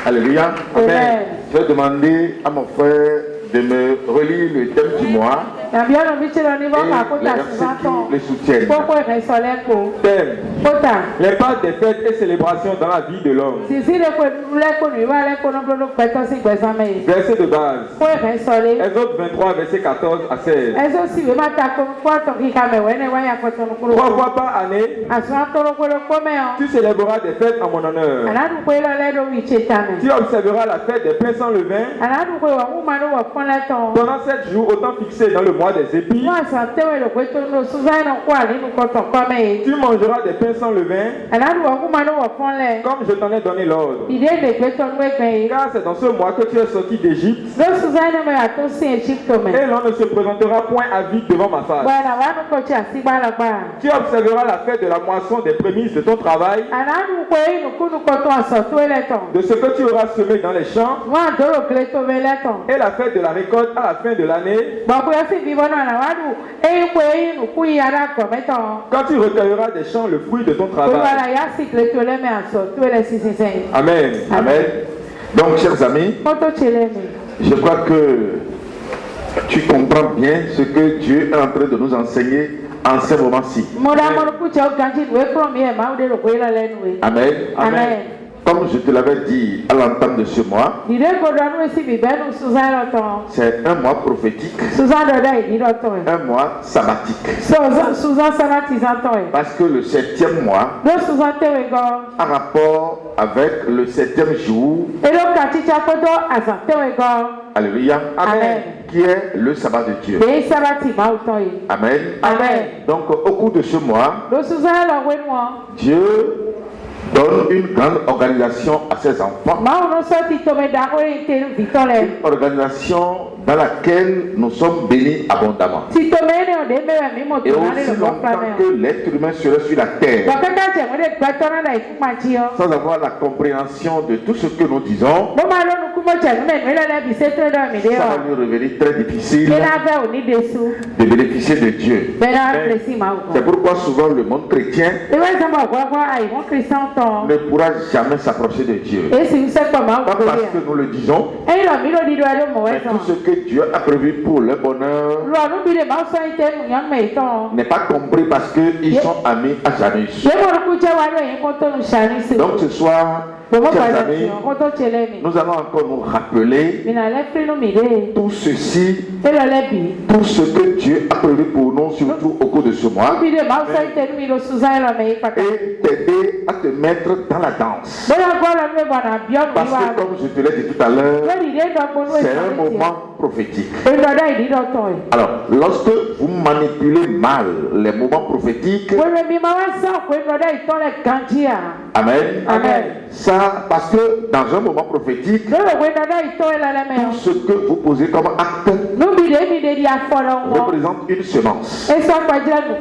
Alléluia. Amen. Je vais demander à mon frère de me relire le thème du mois et les versets qui le soutiennent. Thème: l'impact des fêtes et célébrations dans la vie de l'homme. Verset de base: Exode 23, verset 14 à 16. 3 fois par année, tu célébreras des fêtes en mon honneur. Tu observeras la fête des pains sans levain pendant 7 jours, au temps fixé dans le mois des épis. Tu mangeras des pains sans levain, comme je t'en ai donné l'ordre. Car c'est dans ce mois que tu es sorti d'Égypte, et l'on ne se présentera point à vide devant ma face. Tu observeras la fête de la moisson des prémices de ton travail, de ce que tu auras semé dans les champs, et la fête de la récolte à la fin de l'année, quand tu recueilleras des champs le fruit de ton travail. Amen. Amen. Donc, chers amis, je crois que tu comprends bien ce que Dieu est en train de nous enseigner en ce moment-ci. Amen. Amen. Comme je te l'avais dit à l'entame de ce mois, c'est un mois prophétique, un mois sabbatique. Parce que le 7e mois a rapport avec le 7e jour. Alléluia. Amen. Qui est le sabbat de Dieu. Amen. Amen. Donc au cours de ce mois, Dieu donne une grande organisation à ses enfants. Une organisation dans laquelle nous sommes bénis abondamment. Et aussi longtemps que l'être humain serait sur la terre, sans avoir la compréhension de tout ce que nous disons, ça va lui revenir très difficile de bénéficier de Dieu. C'est pourquoi souvent le monde chrétien ne pourra jamais s'approcher de Dieu. Pas parce que nous le disons, mais tout ce que Dieu a prévu pour le bonheur n'est pas compris parce qu'ils sont amis à Janus. Donc ce soir, chers amis, nous allons encore nous rappeler tout ceci, tout ce que Dieu a prévu pour nous, surtout au cours de ce mois, et t'aider à te mettre dans la danse. Parce que comme je te l'ai dit tout à l'heure, c'est un moment prophétique. Alors, lorsque vous manipulez mal les moments prophétiques, Amen. Amen. Ça, parce que dans un moment prophétique, tout ce que vous posez comme acte représente une semence.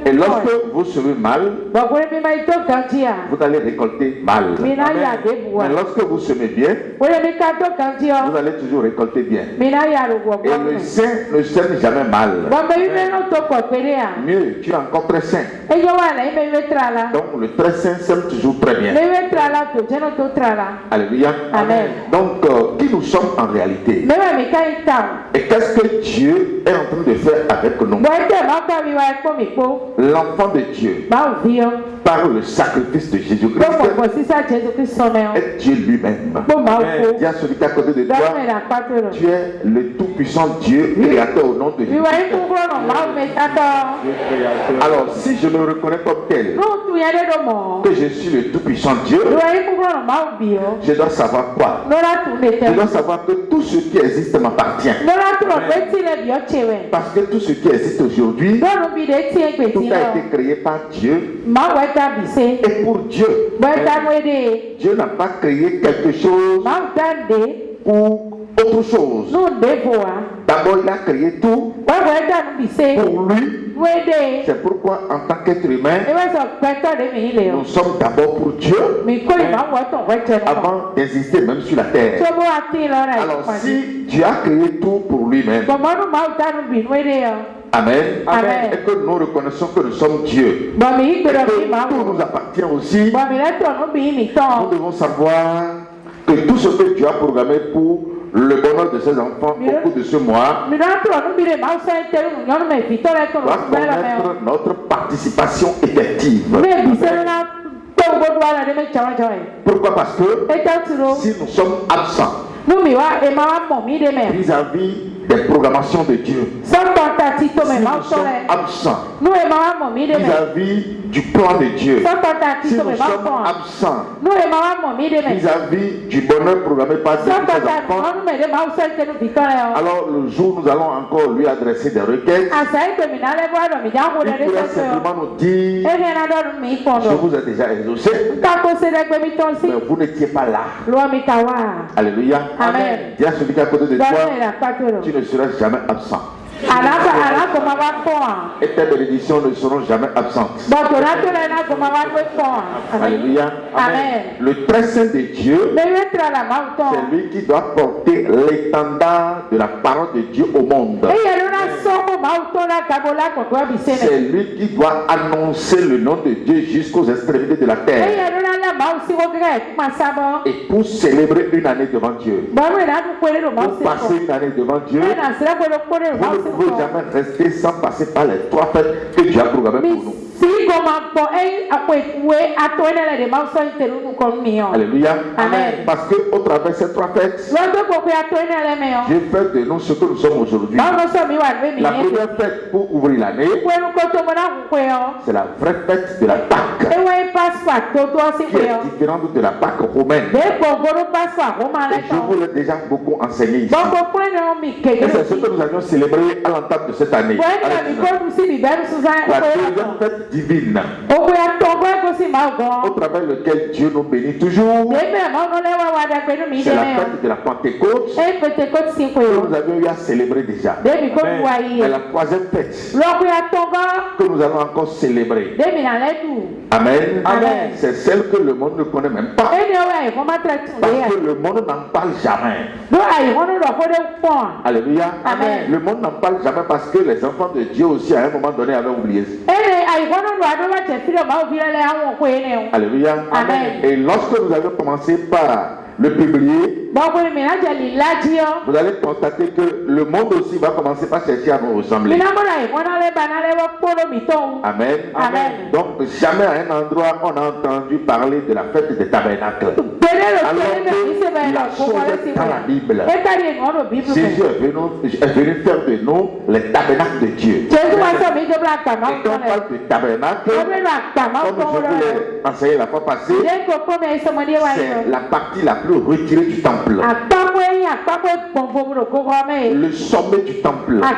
Et lorsque vous semez mal, vous allez récolter mal. Mais lorsque vous semez bien, vous allez toujours récolter bien. Et le saint ne sème jamais mal. Mieux, tu es encore très saint. Donc le très saint sème toujours très bien. Alléluia. Amen. Donc, qui nous sommes en réalité? Et qu'est-ce que Dieu est en train de faire avec nous? L'enfant de Dieu, par le sacrifice de Jésus-Christ, est Dieu lui-même. Dis à celui qui est à côté de toi, tu es le tout-puissant Dieu, créateur au nom de Jésus. Alors, si je me reconnais comme tel, que je suis le tout-puissant Dieu, je dois savoir quoi? Je dois savoir que tout ce qui existe m'appartient. Parce que tout ce qui existe aujourd'hui, tout a été créé par Dieu et pour Dieu. Dieu n'a pas créé quelque chose pour autre chose. D'abord, il a créé tout pour lui. C'est pourquoi, en tant qu'être humain, nous sommes d'abord pour Dieu avant d'exister même sur la terre. Alors, si Dieu a créé tout pour lui-même, Amen. Amen. Et que nous reconnaissons que nous sommes Dieu. Et que tout nous appartient aussi. Nous devons savoir que tout ce que Dieu a programmé pour le bonheur de ses enfants au cours de ce mois doit connaître notre participation effective. Pourquoi? Parce que si nous sommes absents vis-à-vis des programmations de Dieu, si nous sommes absents vis-à-vis du plan de Dieu, si nous sommes absents vis-à-vis du bonheur programmé par Dieu pour ses enfants, alors le jour où nous allons encore lui adresser des requêtes, il pourrait simplement nous dire: je vous ai déjà exaucé, mais vous n'étiez pas là. Alléluia. Amen. Dis à celui qui est à côté de toi: tu ne seras jamais absent. Et tes bénédictions ne seront jamais absentes. Alléluia. Amen. Le très saint de Dieu, c'est lui qui doit porter l'étendard de la parole de Dieu au monde. C'est lui qui doit annoncer le nom de Dieu jusqu'aux extrémités de la terre. Et pour célébrer une année devant Dieu, pour passer une année devant Dieu, vous ne pouvez jamais rester sans passer par les 3 fêtes que Dieu a programmées pour nous. Alléluia. Amen. Parce qu'au travers de ces 3 fêtes, Dieu fait de nous ce que nous sommes aujourd'hui. La première fête pour ouvrir l'année, c'est la vraie fête de la Pâque, qui est différente de la Pâque romaine. Et je vous l'ai déjà beaucoup enseigné ici. Et c'est ce que nous avions célébré à l'entame de cette année. La deuxième fête divine, au travers de laquelle Dieu nous bénit toujours, c'est la fête de la Pentecôte que nous avions eu à célébrer déjà. Et la troisième fête que nous allons encore célébrer, Amen. Amen. C'est celle que le monde ne connaît même pas, parce que le monde n'en parle jamais. Alléluia. Amen. Le monde n'en parle jamais parce que les enfants de Dieu aussi à un moment donné avaient oublié. Alléluia. Amen. Et lorsque nous avons commencé par le publier, vous allez constater que le monde aussi va commencer par chercher à nous ressembler. Amen. Amen. Donc jamais à un endroit on a entendu parler de la fête des tabernacles. Alors que la chose est dans la Bible. Jésus est venu faire de nous les tabernacles de Dieu. Et quand on parle de tabernacle, comme je vous l'ai enseigné la fois passée, c'est la partie la plus retirée du temple. Le sommet du temple. La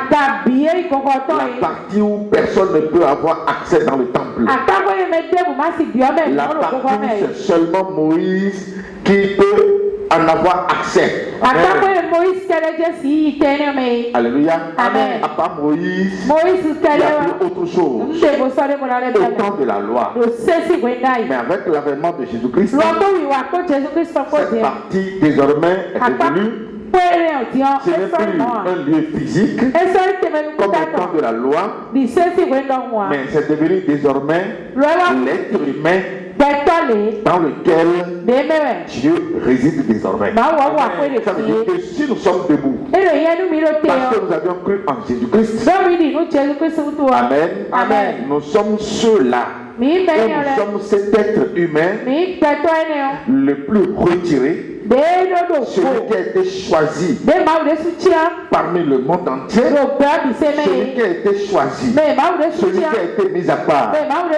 partie où personne ne peut avoir accès dans le temple. La partie où c'est seulement Moïse qui peut en avoir accès. Alléluia. Amen. À part Moïse, il n'y a plus autre chose. Au temps de la loi. Mais avec l'avènement de Jésus-Christ, cette partie désormais est devenue, ce n'est plus un lieu physique comme au temps de la loi, mais c'est devenu désormais l'être humain dans lequel Dieu réside désormais. Ça veut dire que si nous sommes debout, parce que nous avions cru en Jésus-Christ, Amen. Amen. Nous sommes ceux-là. Et nous sommes cet être humain le plus retiré, celui qui a été choisi parmi le monde entier, celui qui a été choisi, celui qui a été mis à part,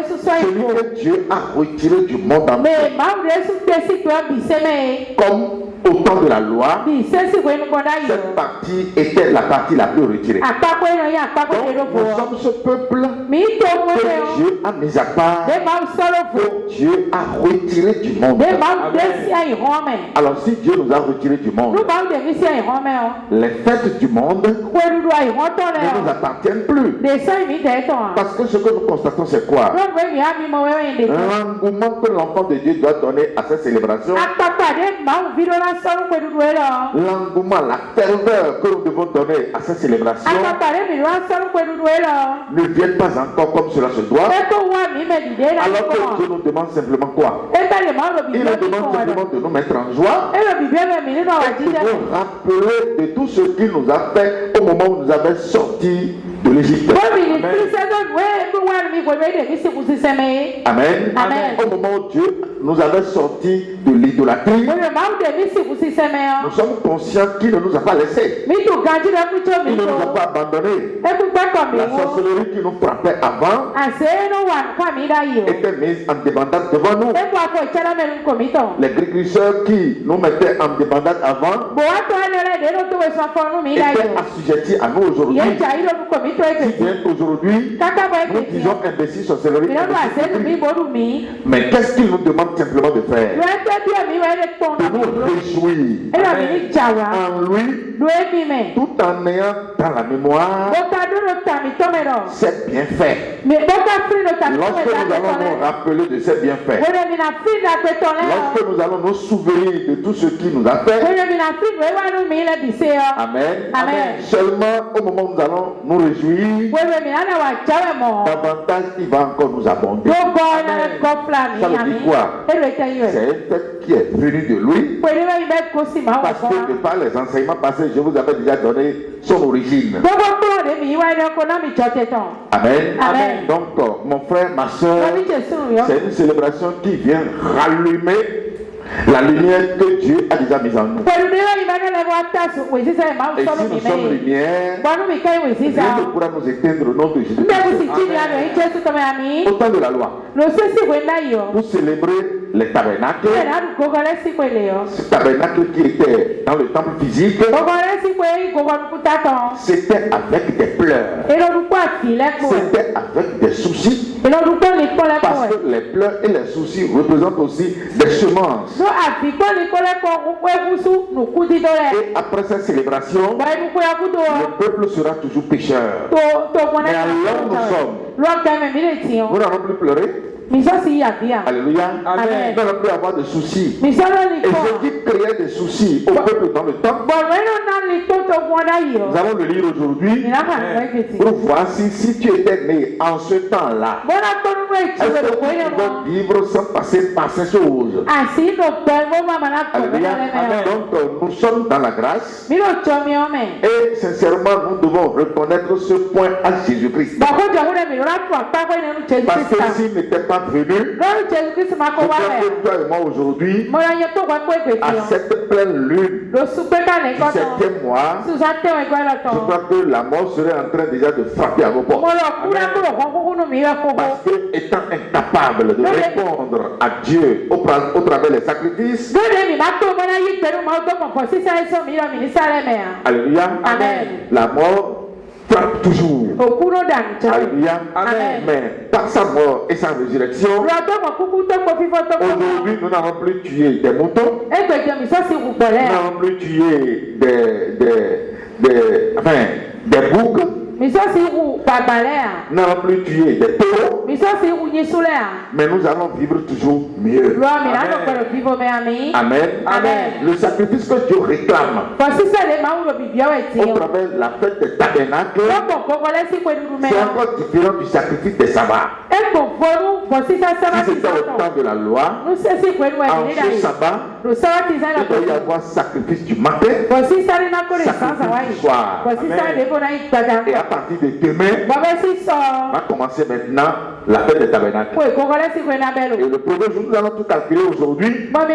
celui que Dieu a retiré du monde entier. Comme au temps de la loi, cette partie était la partie la plus retirée. Donc, nous sommes ce peuple que Dieu a mis à part, que Dieu a retiré du monde. Alors si Dieu nous a retiré du monde, les fêtes du monde ne nous appartiennent plus. Parce que ce que nous constatons, c'est quoi? L'engouement que l'enfant de Dieu doit donner à cette célébration, l'engouement, la ferveur que nous devons donner à cette célébration ne viennent pas encore comme cela se doit. Alors que Dieu nous demande simplement quoi? Il nous demande simplement de nous mettre en joie Et de nous rappeler de tout ce qu'il nous a fait au moment où nous avait sortis de l'Égypte. Amen. Amen. Au moment où Dieu nous avait sortis de l'idolâtrie, nous sommes conscients qu'il ne nous a pas laissés. Il ne nous a pas abandonnés. La sorcellerie qui nous frappait avant était mise en débandade devant nous. Les grigriseurs qui nous mettaient en débandade avant étaient assujettis à nous aujourd'hui. Si bien aujourd'hui, nous disons imbécile, sorcellerie, mais qu'est-ce qu'il nous demande simplement de faire? De nous réjouir en lui, tout en ayant dans la mémoire ses bienfaits. Lorsque nous allons nous rappeler de ses bienfaits, lorsque nous allons nous souvenir de tout ce qu'il nous a fait, amen. Amen. Seulement au moment où nous allons nous réjouir, davantage il va encore nous abonder. Ça veut dire quoi? C'est un fait qui est venu de lui, parce que de par les enseignements passés, je vous avais déjà donné son origine. Amen. Amen. Donc mon frère, ma soeur, c'est une célébration qui vient rallumer la lumière que Dieu a déjà mise en nous. Et si nous sommes lumière, rien ne pourra nous éteindre au nom de Jésus. Au temps de la loi, pour célébrer les tabernacles, ce tabernacle qui était dans le temple physique, c'était avec des pleurs, c'était avec des soucis, parce que les pleurs et les soucis représentent aussi des semences. Et après cette célébration, le peuple sera toujours pécheur. Mais alors nous sommes, nous n'allons plus pleurer. Alléluia. Amen. Nous n'allons plus avoir de soucis. Et ce qui créait des soucis au peuple dans le temps, nous allons le lire aujourd'hui pour voir si tu étais né en ce temps-là. Est-ce que tu peux vivre sans passer par ces choses? Alléluia. Donc nous sommes dans la grâce. Et sincèrement, nous devons reconnaître ce point à Jésus-Christ. Parce que s'il n'était pas venu, je crois que toi et moi aujourd'hui, à cette pleine lune du 7e mois, je crois que la mort serait en train déjà de frapper à vos portes. Parce que étant incapable de répondre à Dieu au travers des sacrifices, alléluia, la mort frappe toujours. Alléluia. Amen. Mais par sa mort et sa résurrection, aujourd'hui nous n'avons plus tué des moutons, nous n'avons plus tué des boucs, nous n'allons plus tuer des taureaux, mais nous allons vivre toujours mieux. Amen. Amen. Amen. Le sacrifice que Dieu réclame au travers de la fête des tabernacles, c'est encore différent du sacrifice des sabbats. Si c'était au temps de la loi, en ce sabbat, il doit y avoir sacrifice du matin, sacrifice du soir. Amen. Et à partir de demain, va commencer maintenant la fête des tabernacles. Et le premier jour, nous allons tout calculer aujourd'hui pour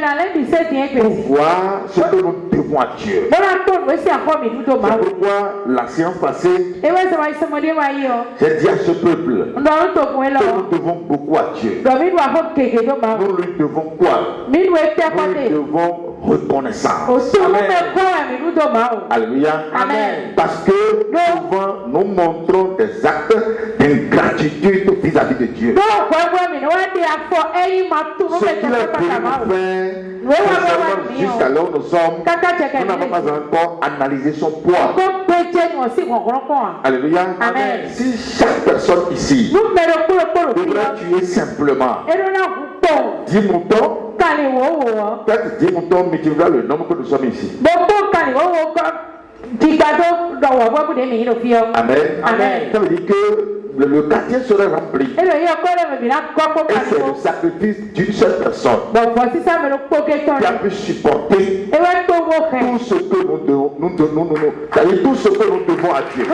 voir ce que nous devons à Dieu. C'est pourquoi la séance passée, j'ai dit à ce peuple que nous devons beaucoup à Dieu. Nous lui devons quoi? Nous lui devons reconnaissance. Amen. Alléluia. Amen. Parce que souvent nous montrons des actes d'ingratitude vis-à-vis de Dieu. Ce qu'il est venu faire jusqu'à là où nous sommes, nous n'avons pas encore analysé son poids. Alléluia. Amen. Si chaque personne ici devrait tuer simplement 10 moutons, peut-être 10 moutons, mais tu verras le nombre que nous sommes ici. Amen. Amen. Ça veut dire que le quartier serait rempli. Et c'est le sacrifice d'une seule personne qui a pu supporter tout ce que nous devons, tout ce que nous devons à Dieu.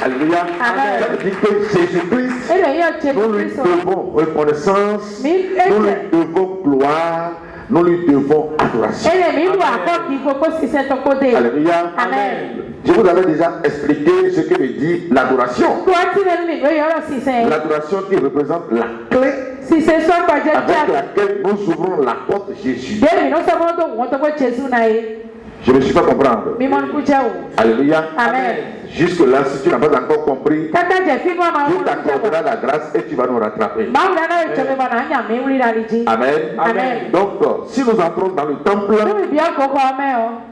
Alléluia. Ça veut dire que Jésus-Christ, nous lui devons reconnaissance, nous lui devons gloire, nous lui devons adoration. Alléluia. Amen. Je vous avais déjà expliqué ce que veut dire l'adoration. L'adoration qui représente la clé avec laquelle nous ouvrons la porte de Jésus. Je ne suis pas comprendre. Alléluia. Amen. Jusque-là, si tu n'as pas encore compris, Dieu t'accordera la grâce et tu vas nous rattraper. Amen. Amen. Donc, si nous entrons dans le temple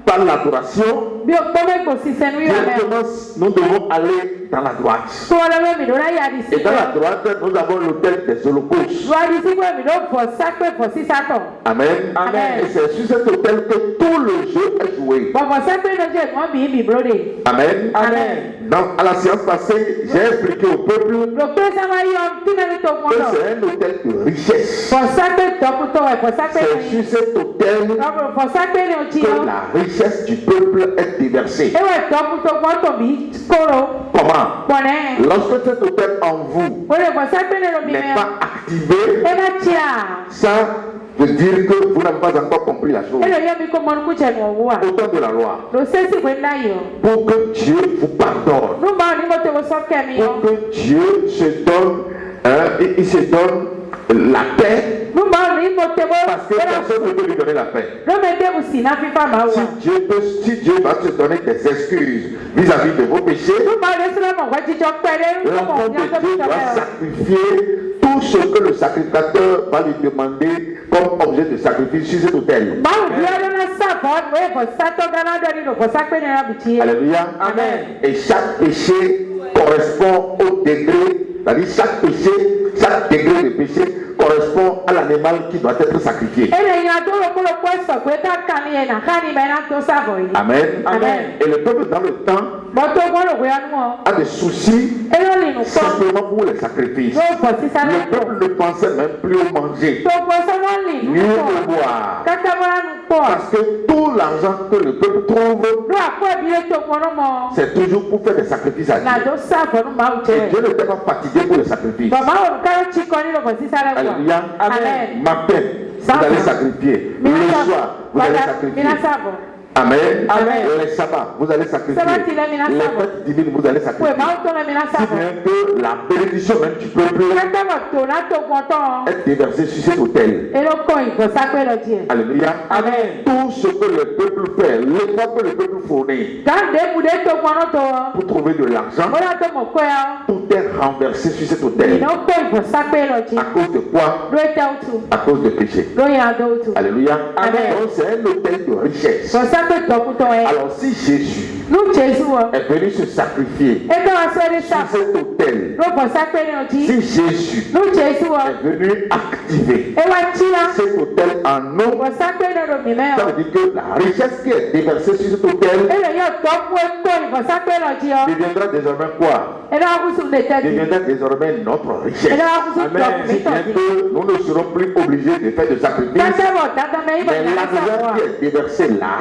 par l'adoration, directement, nous devons aller dans la droite. Et dans la droite, nous avons l'autel des holocaustes. Amen. Amen. Et c'est sur cet autel que tout le jeu est joué. Amen. Amen. À la séance passée, j'ai expliqué au peuple que c'est un autel de richesse. C'est sur cet autel que la richesse du peuple est déversée. Comment? Lorsque cet autel en vous n'est pas activé, ça veut dire que vous n'avez pas encore compris la chose. Autant de la loi. Pour que Dieu vous pardonne. Pour que Dieu se donne, il se donne la paix. Parce que personne ne peut lui donner la paix. Si Dieu va te donner des excuses vis-à-vis de vos péchés, l'enfant de Dieu doit sacrifier tout ce que le sacrificateur va lui demander comme objet de sacrifice sur cet autel. Alléluia. Amen. Et chaque péché correspond au degré, c'est-à-dire chaque péché, chaque degré de péché correspond à l'animal qui doit être sacrifié. Amen. Amen. Et le peuple dans le temps a des soucis simplement pour les sacrifices. Le peuple ne pensait même plus au manger, ni au boire. Parce que tout l'argent que le peuple trouve, c'est toujours pour faire des sacrifices à Dieu. Et Dieu ne était pas fatigué pour les sacrifices. Alléluia. Amen. Matin, vous allez sacrifier. Le soir, vous allez sacrifier. Amen. Amen. Les sabbats, vous allez sacrifier. Les fêtes divines, vous allez sacrifier. Si bien que la bénédiction même du peuple est déversée sur cet autel. Alléluia. Amen. Tout ce que le peuple fait, l'effort que le peuple fournit pour trouver de l'argent, tout est renversé sur cet autel. À cause de quoi? À cause de péché. Alléluia. Amen. Donc c'est un autel de richesse. Alors si Jésus est venu se sacrifier sur cet autel, si Jésus est venu activer cet autel en nous, ça veut dire que la richesse qui est déversée sur cet autel deviendra désormais quoi? Deviendra désormais notre richesse. Amen. Si bien que nous ne serons plus obligés de faire de sacrifices, mais l'argent qui est déversé là,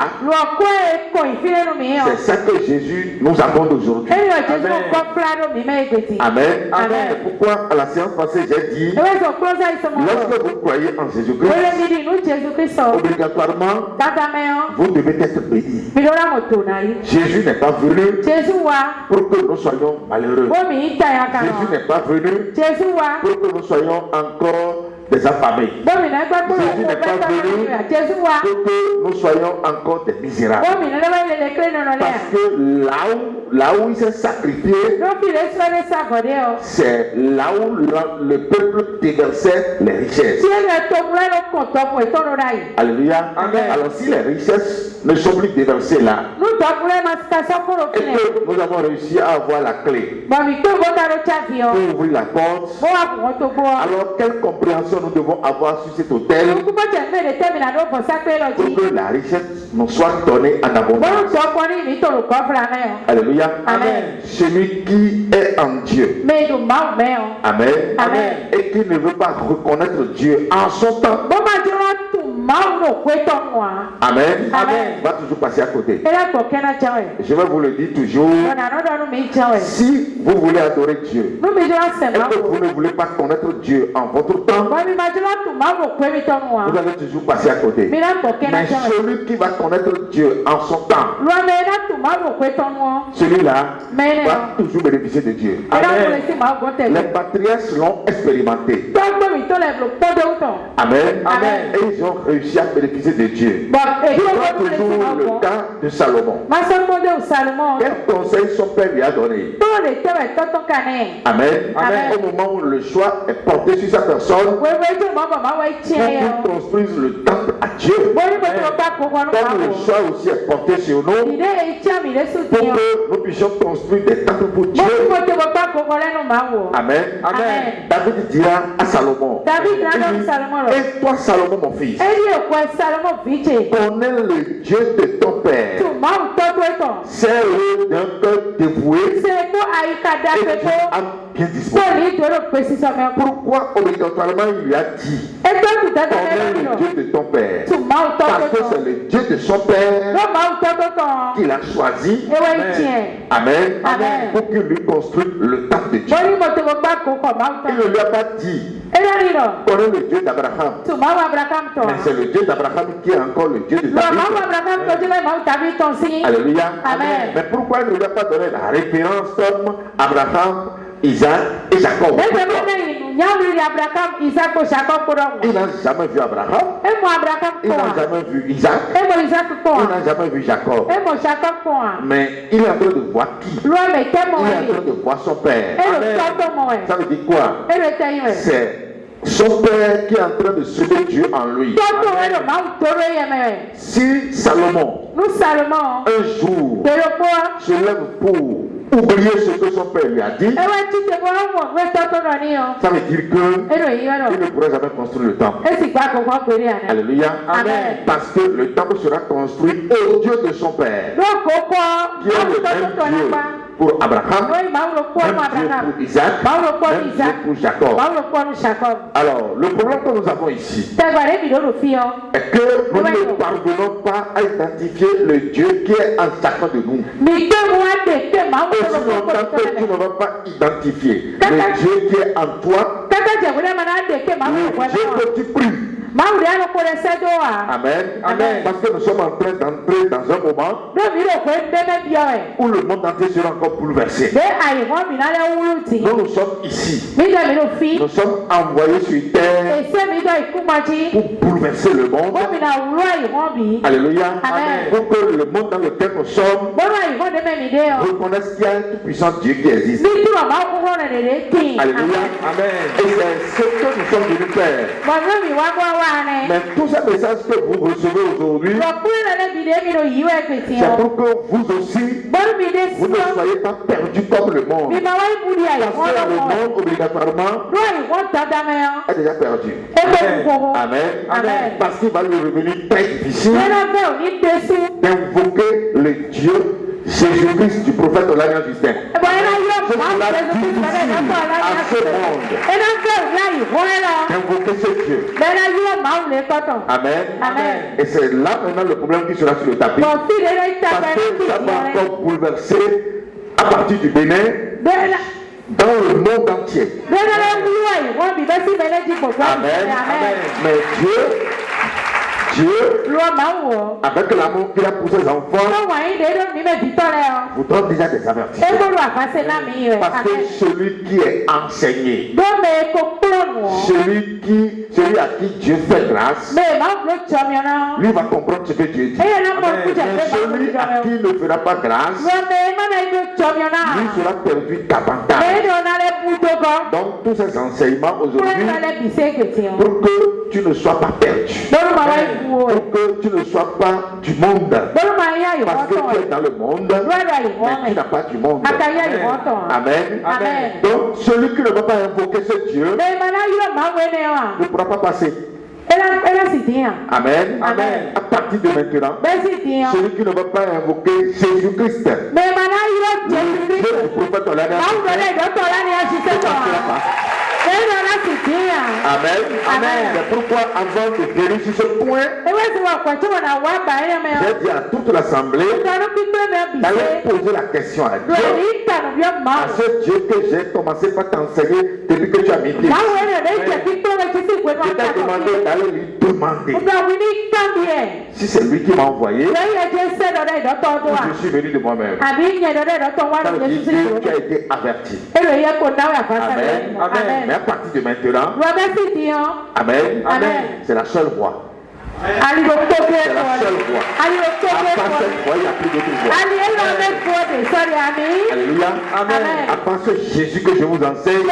c'est ça que Jésus nous apporte aujourd'hui. Amen. Amen. Amen. Pourquoi à la séance passée j'ai dit, lorsque vous croyez en Jésus-Christ, obligatoirement, vous devez être béni. Jésus n'est pas venu pour que nous soyons malheureux. Jésus n'est pas venu pour que nous soyons encore des affamés. Jésus n'est pas venu pour que nous soyons encore des misérables. Parce que là où il s'est sacrifié, c'est là où le peuple déversait les richesses. Alléluia. Amen. Alors si les richesses ne sont plus déversées là, et que nous avons réussi à avoir la clé pour ouvrir la porte, alors quelle compréhension réservation nous devons avoir sur cet hôtel pour que la richesse nous soit donnée en abondance. Alléluia. Amen. Celui qui est en Dieu. Amen. Amen. Et qui ne veut pas reconnaître Dieu en son temps. Amen. Amen. Va toujours passer à côté. Je vais vous le dire toujours. Si vous voulez adorer Dieu, et que vous ne voulez pas connaître Dieu en votre temps, vous allez toujours passer à côté. Mais celui qui va connaître Dieu en son temps, celui-là va toujours bénéficier de Dieu. Amen. Les patriarches l'ont expérimenté. Amen. Amen. Et ils ont réussi à bénéficier de Dieu. Je prends toujours le cas de Salomon. Quel conseil son père lui a donné? Amen. Amen. Au moment où le choix est porté sur sa personne, pour qu'il construise le temple à Dieu. Comme le choix aussi est porté sur nous, pour que nous puissions construire des temples pour Dieu. Amen. Amen. David dira à Salomon, et toi Salomon mon fils, connais le Dieu de ton père, sers-le d'un cœur dévoué et d'une âme bien disposée. Pourquoi obligatoirement il lui a dit connais le Dieu de ton père? Parce que c'est le Dieu de son père qu'il a choisi. Amen. Amen. Pour qu'il lui construise le temple de Dieu. Il ne lui a pas dit connais le Dieu d'Abraham. Mais c'est le Dieu d'Abraham qui est encore le Dieu de David. Alléluia. Amen. Mais pourquoi il ne lui a pas donné la référence comme Abraham, Isaac et Jacob? Il n'a jamais vu Abraham. Il n'a jamais vu Isaac. Il n'a jamais vu Jacob. Mais il est en train de voir qui? Il est en train de voir son père. Amen. Ça veut dire quoi? C'est son père qui est en train de sauver Dieu en lui. Si Salomon, un jour, se lève pour oublier ce que son père lui a dit, ça veut dire que il ne pourra jamais construire le temple. Alléluia. Amen. Parce que le temple sera construit au Dieu de son père, qui est le même Dieu pour Abraham, même Dieu pour Isaac, même Dieu pour Jacob. Alors, le problème que nous avons ici est que nous ne parvenons pas à identifier le Dieu qui est en chacun de nous. Et si longtemps que tu ne vas pas identifier le Dieu qui est en toi, le Dieu que tu pries. Amen. Amen. Parce que nous sommes en train d'entrer dans un moment où le monde entier sera encore bouleversé. Nous sommes ici. Nous sommes envoyés sur terre pour bouleverser le monde. Alléluia. Amen. Pour que le monde dans lequel nous sommes reconnaisse qu'il y a un tout-puissant Dieu qui existe. Alléluia. Amen. Et c'est ce que nous sommes venus faire. Mais tous ces messages que vous recevez aujourd'hui, c'est pour que vous aussi, vous ne soyez pas perdus comme le monde. Parce que le monde, obligatoirement, est déjà perdu. Amen. Amen. Parce qu'il va lui revenir très difficile d'invoquer le Dieu Jésus-Christ du prophète de l'Alliance Justin. C'est la difficile à ce monde d'invoquer ce Dieu. Amen. Amen. Et c'est là maintenant le problème qui sera sur le tapis. Parce que ça va encore bouleverser à partir du Bénin dans le monde entier. Amen. Mais Dieu, avec l'amour qu'il a pour ses enfants, vous donne déjà des avertissements. Parce que celui qui est enseigné, celui à qui Dieu fait grâce, lui va comprendre ce que Dieu dit. Mais celui à qui ne fera pas grâce, lui sera perdu davantage. Donc tous ces enseignements aujourd'hui, pour que tu ne sois pas perdu. Pour que tu ne sois pas du monde. Parce que tu es dans le monde, mais tu n'as pas du monde. Amen. Amen. Donc, celui qui ne va pas invoquer ce Dieu ne pourra pas passer. Amen. Amen. À partir de maintenant, celui qui ne va pas invoquer Jésus-Christ, le Dieu du prophète Olania, Amen. Amen. C'est pourquoi avant de venir sur ce point, j'ai dit à toute l'assemblée d'aller poser la question à Dieu, à ce Dieu que j'ai commencé par t'enseigner depuis que tu as mis pied. Je t'ai demandé d'aller lui demander si c'est lui qui m'a envoyé ou je suis venu de moi-même. Ça veut dire que tu as été averti. Amen. Amen. Mais à partir de maintenant, Amen. Amen. C'est la seule voie. C'est la seule voie. À part cette voie, il n'y a plus d'autre voie. Alléluia. Amen. À part ce Jésus que je vous enseigne, il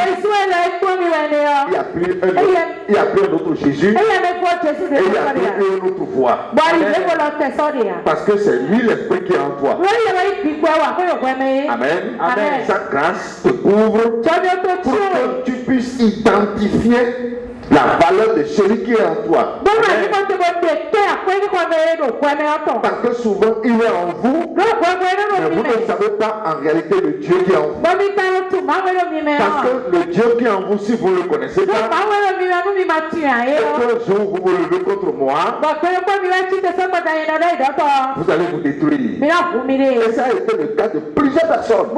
n'y a plus un autre Jésus. Et il n'y a plus une autre voie. Parce que c'est lui l'esprit qui est en toi. Amen. Amen. Sa grâce te couvre pour que tu puisses identifier la valeur de celui qui est en toi. Parce que souvent il est en vous, mais vous ne savez pas en réalité le Dieu qui est en vous. Parce que le Dieu qui est en vous, si vous ne le connaissez pas, et que jour vous vous levez contre moi, vous allez vous détruire. Et ça a été le cas de plusieurs personnes.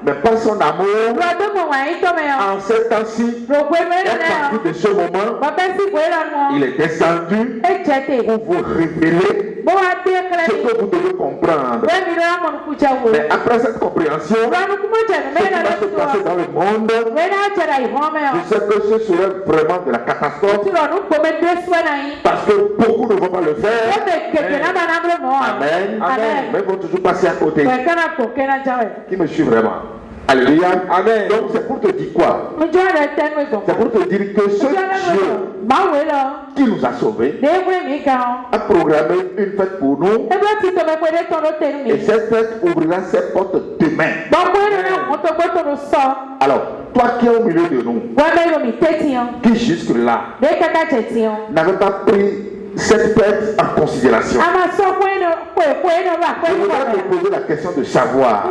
Mais par son amour, en ces temps-ci, à partir de ce moment, il est descendu pour vous révéler ce que vous devez comprendre. Mais après cette compréhension, ce qui va se passer dans le monde, je sais que ce serait vraiment de la catastrophe. Parce que beaucoup ne vont pas le faire. Amen. Amen. Mais ils vont toujours passer à côté. Qui me suit vraiment? Alléluia. Amen. Donc c'est pour te dire quoi? C'est pour te dire que ce Dieu qui nous a sauvés a programmé une fête pour nous. Et cette fête ouvrira ses portes demain. Alors, toi qui es au milieu de nous, qui jusque-là n'avait pas pris cette fête en considération, je voudrais te poser la question de savoir,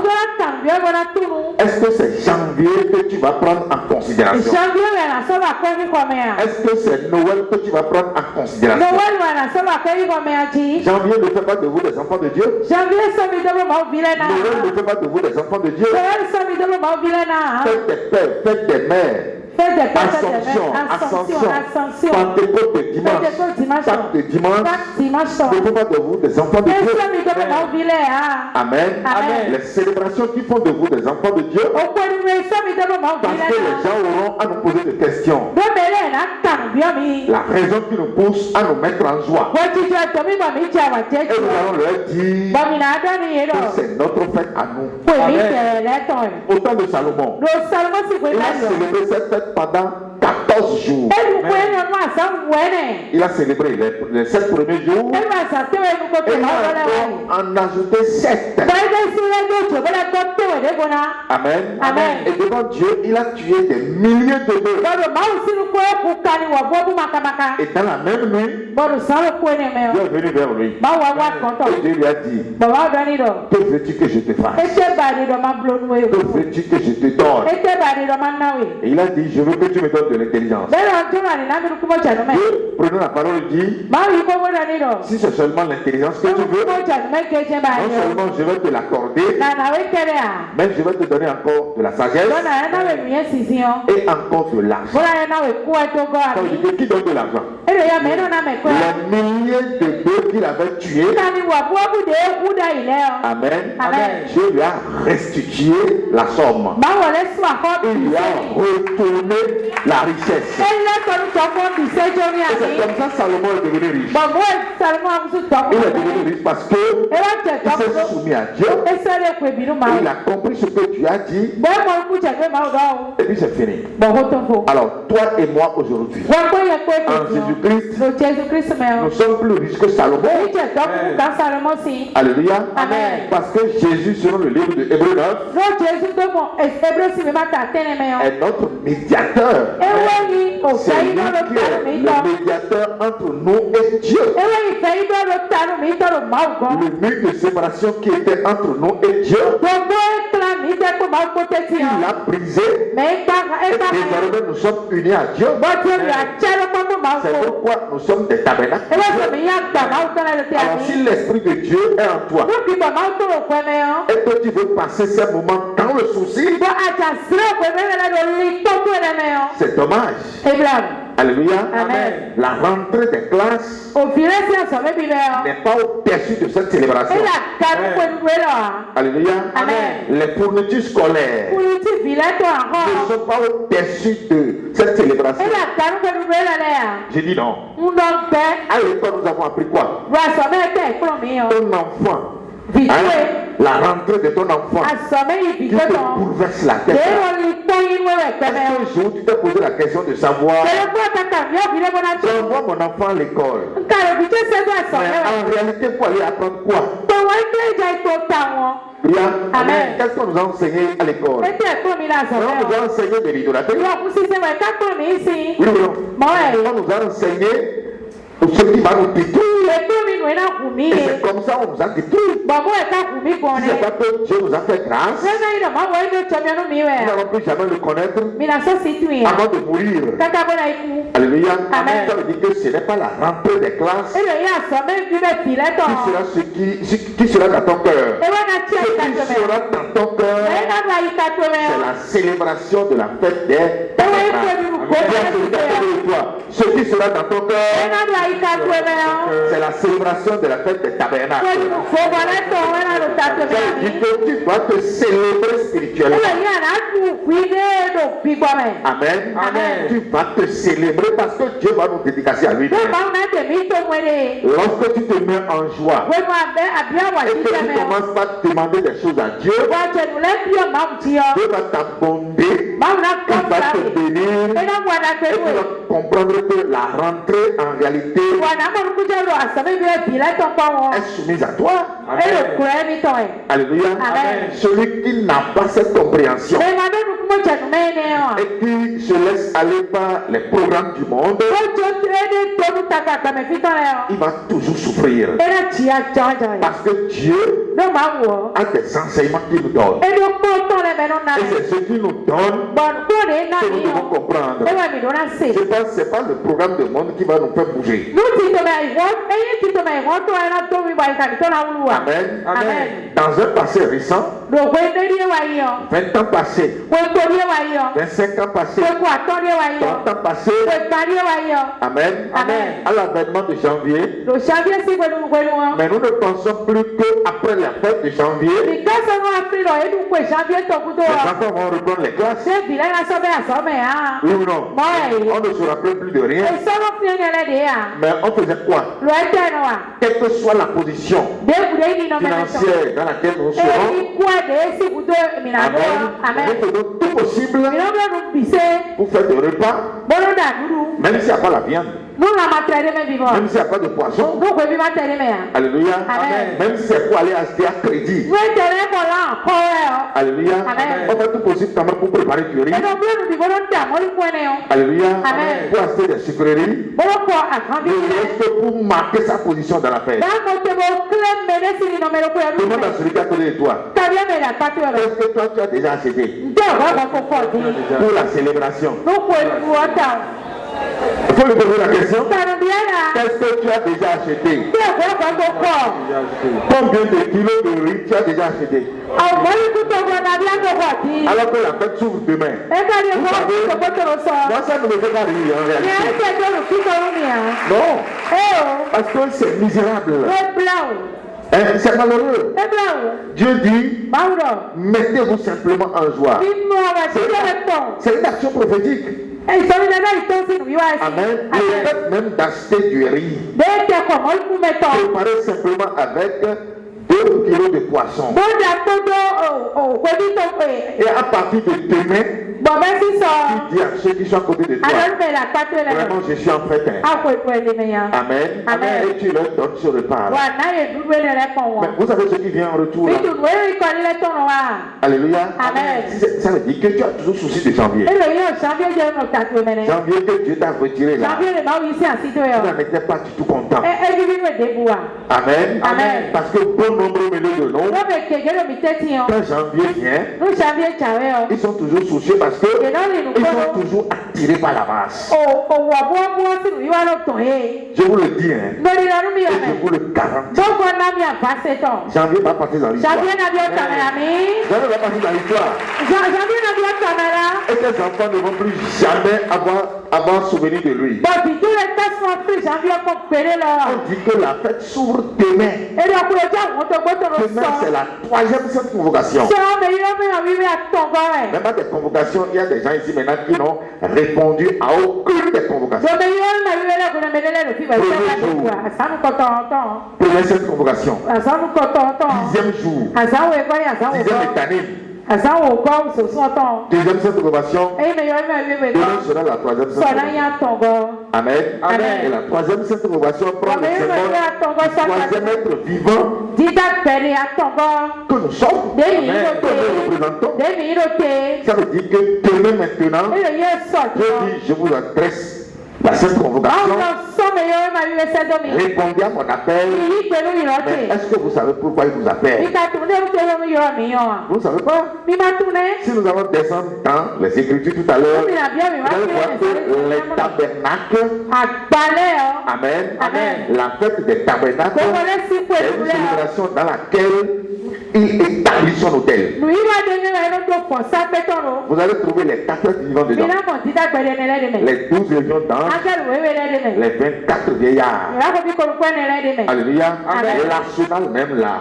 est-ce que c'est janvier que tu vas prendre en considération? Est-ce que c'est Noël que tu vas prendre en considération? Janvier ne fait pas de vous des enfants de Dieu. Noël ne fait pas de vous des enfants de Dieu. Faites des pères, faites des mères. Ascension, Pentecôte de dimanche, Pâques de dimanche, ne font pas de vous des enfants de Dieu. Amen. Amen. Les célébrations qui font de vous des enfants de Dieu, parce que les gens auront à nous poser des questions. La raison qui nous pousse à nous mettre en joie. Et nous allons leur dire que c'est notre fête à nous. Amen. Au temps de Salomon, il a célébré cette fête pendant 14 jours. Il a célébré les 7 premiers jours et il a en ajouté 7. Amen. Amen. Et devant Dieu, il a tué des milliers de bœufs. Et dans la même nuit, Dieu est venu vers lui. Et Dieu lui a dit, que veux-tu que je te fasse? Que veux-tu que je te donne? Et il a dit, je veux que tu me donnes de l'intelligence. Dieu, prenant la parole, dit, si c'est seulement l'intelligence que tu veux, non seulement je vais te l'accorder, mais je vais te donner encore de la sagesse et encore de l'argent. Ça veut dire, qui donne de l'argent? les milliers de bœufs qu'il avait tués. Amen. Dieu lui a restitué la somme. Il lui a retourné la richesse. Et c'est comme ça Salomon est devenu riche. Il est devenu riche parce que il s'est soumis à Dieu. Il a compris ce que tu as dit. Et puis c'est fini. Alors toi et moi aujourd'hui, en Jésus-Christ, nous sommes plus riches que Salomon. Alléluia. Amen. Parce que Jésus, selon le livre de Hébreux 9, est notre médiateur. C'est lui qui est le médiateur entre nous et Dieu. Le mur de séparation qui était entre nous et Dieu, il l'a brisé. Et désormais nous sommes unis à Dieu. C'est pourquoi nous sommes des tabernacles. Alors si l'Esprit de Dieu est en toi, et que tu veux passer ces moments dans le souci, c'est dommage. Alléluia. Amen. La rentrée des classes n'est pas au-dessus de cette célébration. Alléluia. Amen. Les fournitures scolaires ne sont pas au-dessus de cette célébration. J'ai dit non. À l'école, nous avons appris quoi? Ton enfant. La rentrée de ton enfant qui te bouleverse la tête. Est-ce qu'un jour tu t'es posé la question de savoir j'envoie mon enfant à l'école, mais en réalité pour aller apprendre quoi? Amen. Qu'est-ce qu'on nous a enseigné à l'école? On nous a enseigné de l'idolâtrie. Oui, on nous a enseigné ce qui va nous détruire. Et c'est comme ça on nous a détruit. Si c'est pas que Dieu nous a fait grâce, nous n'allons plus jamais le connaître avant de mourir. Alléluia. Amen. Ça veut dire que ce n'est pas la rentrée des classes qui sera dans ton cœur. Ce qui sera dans ton cœur, c'est la célébration de la fête des tabernacles. Ce qui sera dans ton cœur, c'est la célébration de la fête des tabernacles. Tu dois te célébrer spirituellement. Amen. Amen. Tu vas te célébrer parce que Dieu va nous dédicacer à lui. Lorsque tu te mets en joie et que tu commences par demander des choses à Dieu, Dieu va t'abonder, il va te bénir et tu vas comprendre que la rentrée en réalité est soumise à toi. Amen. Alléluia. Amen. Celui qui n'a pas cette compréhension et qui se laisse aller par les programmes du monde, il va toujours souffrir. Parce que Dieu a des enseignements qu'il nous donne. Et c'est ce qu'il nous donne que nous devons comprendre. Ce n'est pas le programme du monde qui va nous faire bouger. Amen. Amen. Dans un passé récent, 20 ans passés, 25 ans passés, 30 ans passés, Amen. Amen. À l'avènement de janvier, mais nous ne pensons plus qu'après la fête de janvier, les enfants vont reprendre les classes. Oui ou non? On ne se rappelle plus de rien. Mais on faisait quoi? Quelle que soit la position financière dans laquelle nous serons, Amen. Nous faisons tout possible pour faire des repas, même s'il n'y a pas la viande. Même s'il n'y a pas de poisson. Alléluia. Amen. Même si c'est pour aller acheter à crédit. Alléluia. Amen. On fait tout possible quand même pour préparer du riz. Alléluia. Amen. Pour acheter des sucreries. Pour marquer sa position dans la fête. Demande à celui qui a connu de toi. Qu'est-ce que toi tu as déjà acheté pour la célébration? Il faut lui poser la question. Qu'est-ce que tu as déjà acheté? Combien de kilos de riz tu as déjà acheté? Alors que la fête s'ouvre demain. Moi, ça ne me fait pas rire en réalité. Non. Parce que c'est misérable. C'est malheureux. Dieu dit, mettez-vous simplement en joie. C'est une action prophétique. Amen. Le fait même d'acheter du riz. Préparez simplement avec 2 kilos de poisson. Et à partir de demain, tu dis à ceux qui sont à côté de toi, vraiment je suis en fait. Amen. Amen. Et tu leur donnes ce repas. Mais vous savez ce qui vient en retour. Alléluia. Amen. Ça veut dire que tu as toujours souci de janvier. Janvier que Dieu t'a retiré là. Tu n'en étais pas du tout content. Amen. Amen. Parce que bon nombre de nous, quand janvier vient, ils sont toujours soucieux parce que ils sont toujours attirés par la masse. Je vous le dis, hein, et je vous le garantis. Janvier va partir dans l'histoire. Janvier va partir dans l'histoire. Et ces enfants ne vont plus jamais avoir souvenir de lui. On dit que la fête s'ouvre demain. Demain, c'est la 3e Sainte Convocation. Même pas des convocations, il y a des gens ici maintenant qui n'ont répondu à aucune des convocations. Première Sainte Convocation. 10e jour. 10e éternel. Deuxième Sainte Convocation. Demain sera la 3e Sainte Convocation. Amen. Amen. Et la 3e Sainte Convocation prend le symbole du 3e être vivant que nous sommes. Amen. Que nous représentons. Ça veut dire que demain maintenant, je vous adresse la Sainte Convocation. Répondez à mon appel. Mais est-ce que vous savez pourquoi il vous appelle? Vous ne savez pas? Si nous allons descendre dans les Écritures tout à l'heure, vous allez voir que les tabernacles, amen, amen, la fête des tabernacles est une célébration dans laquelle il établit son hôtel. Vous allez trouver les 4 vivants dedans, les 12 légions d'anges, les 24 vieillards. Alléluia. Et l'arsenal même là,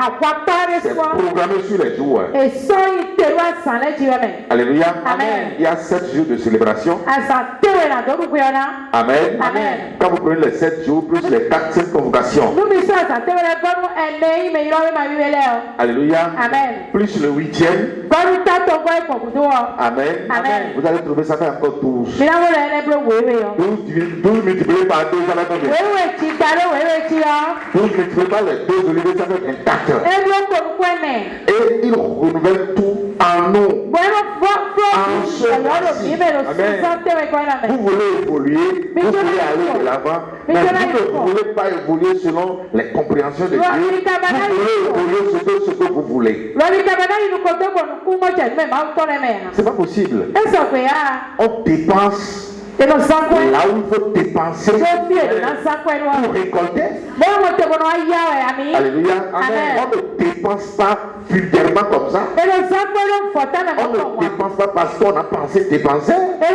c'est programmé sur les jours. Alléluia. Amen. Il y a 7 jours de célébration. Amen. Amen. Quand vous prenez les 7 jours plus les 4 Saintes Convocations, alléluia. Amen. Plus le 8e. Amen. Amen. Vous allez trouver ça fait encore 12. 12 multiplié par 2, ça fait combien? 12 multiplié par les 2 olivés, ça fait 24. Et il renouvelle tout en nous. En ce mois-ci. Amen. Vous voulez évoluer, vous voulez aller de l'avant, mais vous ne voulez pas évoluer selon les compréhensions de Dieu. Vous voulez évoluer ce que vous voulez. C'est pas possible. On dépense là où il faut dépenser pour récolter. Alléluia. Amen. On ne dépense pas vulgairement comme ça. On ne dépense pas parce qu'on a pensé dépenser. Dieu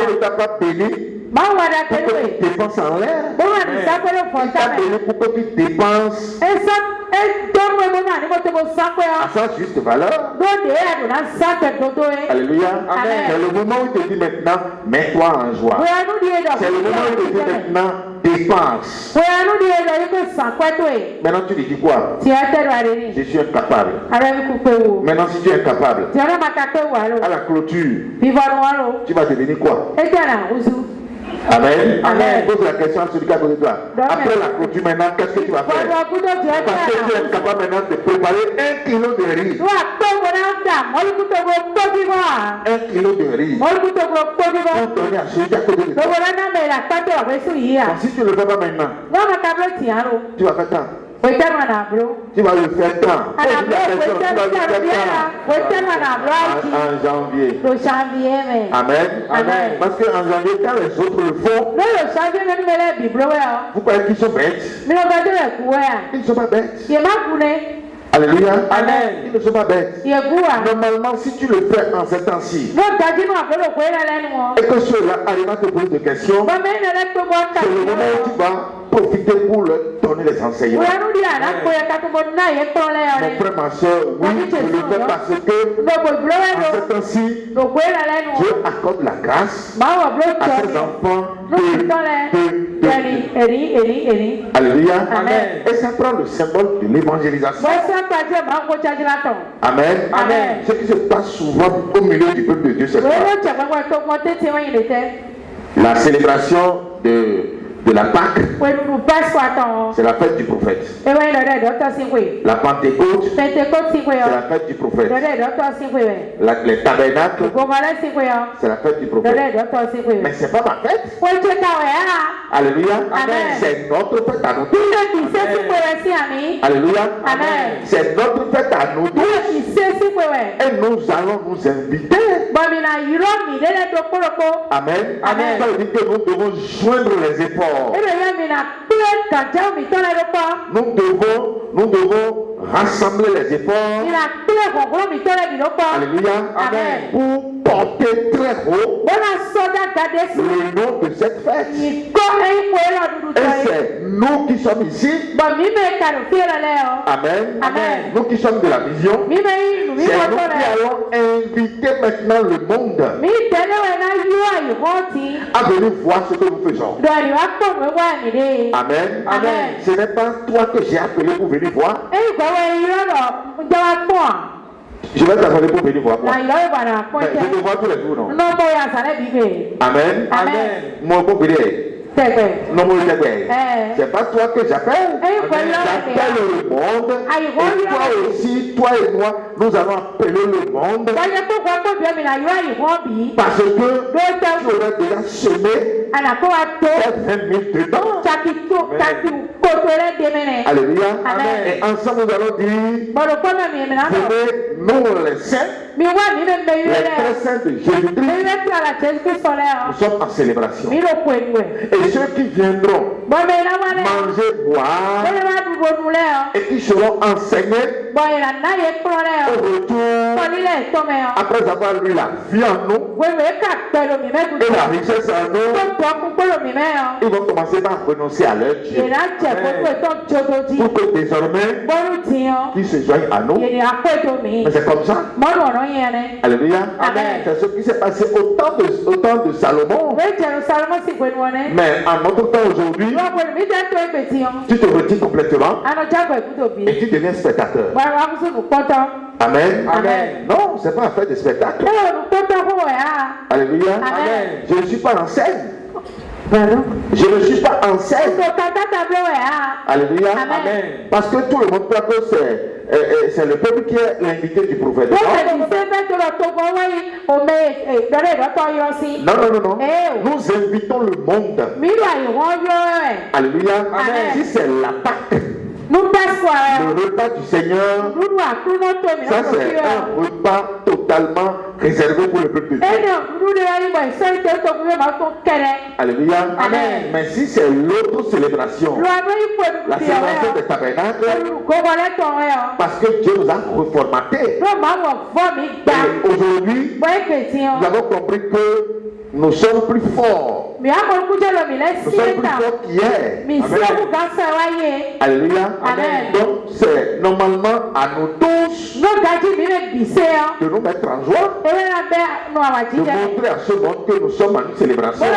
ne t'a pas béni pour que tu dépenses en l'air. Il t'a béni pour que tu dépenses à sa juste valeur. Alléluia. Amen. C'est le moment où il te dit maintenant, mets-toi en joie. C'est le moment où il te dit maintenant, dépense. Maintenant tu lui dis quoi? Je suis incapable. Maintenant si tu es incapable, à la clôture, tu vas devenir quoi? Amen. Amen. Pose la question à celui qui est à côté de toi. Après la clôture maintenant, qu'est-ce que tu vas faire? Parce que tu es capable maintenant de préparer 1 kilo de riz. 1 kilo de riz. Pour donner à celui qui est à côté de toi. Donc, si tu ne le fais pas maintenant, tu vas faire ça. Tu vas le faire quand? Tu vas le faire quand? En janvier. Amen. Amen. Parce qu'en janvier, quand les autres le font, vous croyez qu'ils sont bêtes? Ils ne sont pas bêtes. Alléluia. Amen. Ils ne sont pas bêtes. Normalement, si tu le fais en ce temps-ci, et que ceux-là arrivent à te poser des questions, c'est le moment où tu vas profiter pour leur donner les enseignements. Mon frère, ma soeur, oui, je le fais parce que en ce temps-ci, Dieu accorde la grâce à ses enfants Alléluia. Amen. Et ça prend le symbole de l'évangélisation. Amen. Amen. Ce qui se passe souvent au milieu du peuple de Dieu, c'est quoi? La célébration de la Pâque, c'est la fête du prophète. La Pentecôte, c'est la fête du prophète. Les tabernacles, c'est la fête du prophète. Mais c'est pas ma fête. Alléluia. Amen. C'est notre fête à nous tous. Alléluia. Amen. C'est notre fête à nous tous. Et nous allons nous inviter. Amen. Amen. Ça veut dire que nous devons joindre les efforts. Nous devons rassembler les efforts. Alléluia. Amen. Pour porter très haut le nom de cette fête. Et c'est nous qui sommes ici. Amen. Amen. Nous qui sommes de la vision. C'est nous qui allons inviter maintenant le monde à venir voir ce que nous faisons. Amen. Amen. Ce n'est pas toi que j'ai appelé pour venir voir. Je vais t'appeler pour venir voir moi. Mais je te vois tous les jours, non? Amen. Amen. Moi, pour venir. Non, moi, c'est pas toi que j'appelle. J'appelle le monde. Et toi aussi, toi et moi, nous allons appeler le monde. Parce que tu aurais déjà semé 20 000 dedans. Alléluia. Amen. Et ensemble, nous allons dire, venez, nous les saints, les très saints de Jésus-Christ, nous sommes en célébration. Et ceux qui viendront manger, boire, et qui seront enseignés au retour, après avoir lu la vie en nous et la richesse en nous, ils vont commencer par renoncer à leur Dieu. Pour que désormais, qu'ils se joignent à nous. Mais c'est comme ça. Alléluia. Amen. C'est ce qui s'est passé au temps de Salomon. Mais en notre temps aujourd'hui, tu te retires complètement et tu deviens spectateur. Amen. Amen. Non, c'est pas un fait de spectacle. Alléluia. Amen. Je ne suis pas en scène. Je ne suis pas en scène. Alléluia. Amen. Parce que tout le monde croit que c'est le peuple qui est l'invité du prophète. Non. Nous invitons le monde. Alléluia. Amen. Si c'est la Pâque, le repas du Seigneur, ça c'est un repas totalement réservé pour le peuple de Dieu. Alléluia. Amen. Mais si c'est l'autre célébration, la célébration des tabernacles, parce que Dieu nous a reformatés. Et aujourd'hui, nous avons compris que nous sommes plus forts. Nous sommes plus forts qu'hier. Alléluia. Amen. Donc c'est normalement à nous tous de nous mettre en joie, de montrer à ce monde que nous sommes en une célébration. Et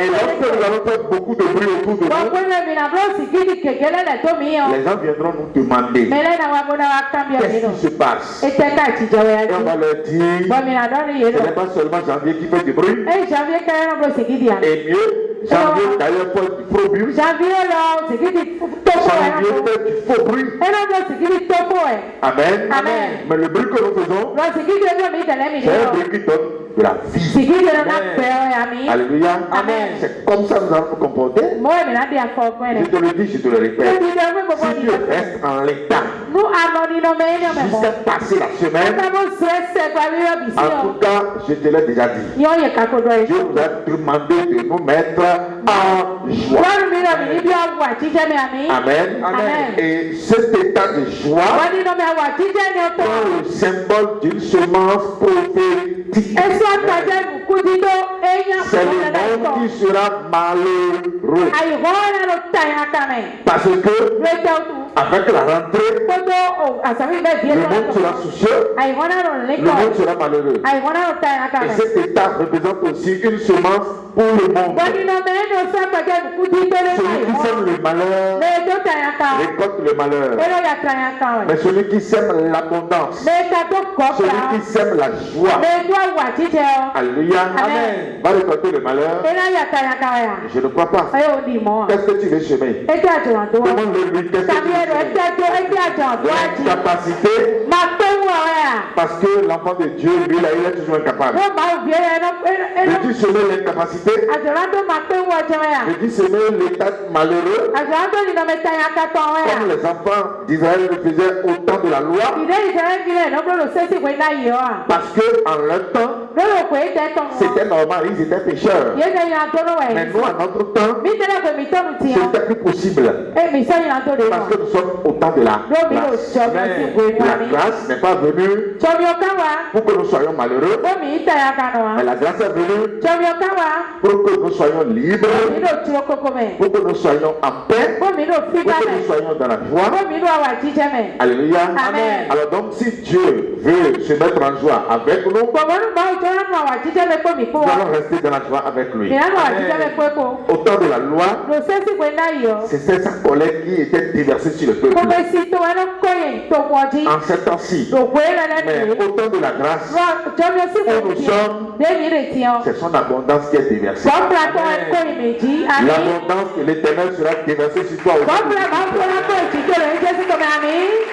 lorsque nous allons faire beaucoup de bruit autour de nous, les gens viendront nous demander qu'est-ce qui se passe. Et on va leur dire, ce n'est pas seulement janvier qui fait du bruit. Et mieux, Janvier d'ailleurs fait du faux bruit. Janvier fait du faux bruit. Amen. Amen. Mais le bruit que nous faisons, c'est un bruit qui donne de la vie. Alléluia. Amen. C'est comme ça que nous allons nous comporter. Je te le dis, je te le répète. Si tu restes en l'état jusqu'à passer la semaine, en tout cas, je te l'ai déjà dit. Dieu nous a demandé de nous mettre en joie. Amen. Amen. Et cet état de joie est le symbole d'une semence prophétique. C'est le monde qui sera malheureux. Parce que avec la rentrée, le monde sera soucieux, le monde sera malheureux. Et cet état représente aussi une semence pour le monde. Celui qui sème le malheur récolte le malheur. Mais celui qui sème l'abondance, celui qui sème la joie, alléluia, Amen, va récolter le malheur. Je ne crois pas. Qu'est-ce que tu veux semer? Demande-le lui, qu'est-ce que tu veux semer? L'incapacité, parce que l'enfant de Dieu, lui, là, il est toujours incapable. Veux-tu semer l'incapacité? Veux-tu semer l'état malheureux? Comme les enfants d'Israël le faisaient au temps de la loi. Parce que en leur temps, c'était normal, ils étaient pécheurs. Mais nous, à notre temps, c'était plus possible. Parce que nous sommes au temps de la grâce. La grâce n'est pas venue pour que nous soyons malheureux. Mais la grâce est venue pour que nous soyons libres, pour que nous soyons en paix, pour que nous soyons dans la joie. Alléluia. Amen. Alors donc, si Dieu veut se mettre en joie avec nous, nous allons rester dans la joie avec lui. Au temps de la loi, c'était sa colère qui était déversée sur le peuple. En ce temps-ci, mais au temps de la grâce, où nous sommes, c'est son abondance qui est déversée. L'abondance de l'Éternel sera déversée sur toi aussi.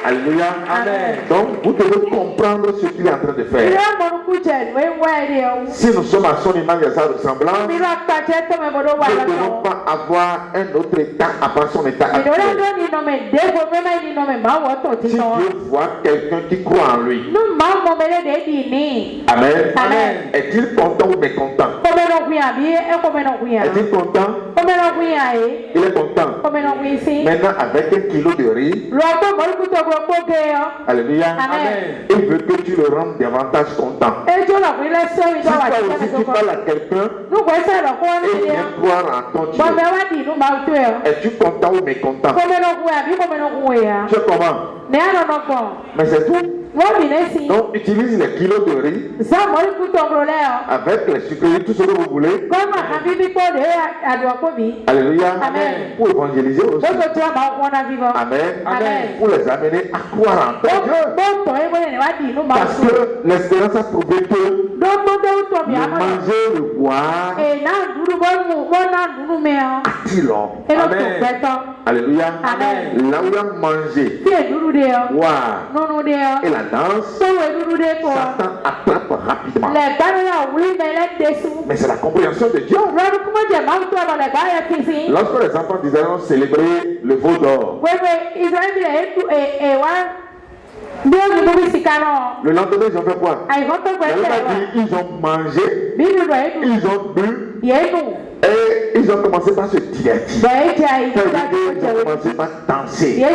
Alléluia. Amen. Donc, vous devez comprendre ce qu'il est en train de faire. Si nous sommes à son image et à sa ressemblance, nous ne devons pas avoir un autre état après son état actuel. Si Dieu voit quelqu'un qui croit en lui, Amen. Amen. Est-il content ou mécontent? Est-il content? Il est content. Maintenant, avec un kilo de riz, alléluia, Amen. Il veut que tu le rendes davantage content. Si toi aussi tu parles à quelqu'un et vient croire en ton Dieu, es-tu content ou mécontent? Tu es comment? Mais c'est tout. Donc utilise les kilos de riz avec les sucreries, tout ce que vous voulez. Alléluia. Amen. Pour évangéliser aussi. Amen. Amen. Pour les amener à croire en ton Dieu. Parce que l'espérance a prouvé que le manger, le boire, attire l'homme. Amen. Alléluia. Amen. Là où il y a mangé, boire et la danse, Satan attrape rapidement. Mais c'est la compréhension de Dieu. Lorsque les enfants d'Israël ont célébré le veau d'or, le lendemain, ils ont fait quoi? Ils ont mangé, ils ont bu, et ils ont commencé par se divertir. Ils ont commencé par danser.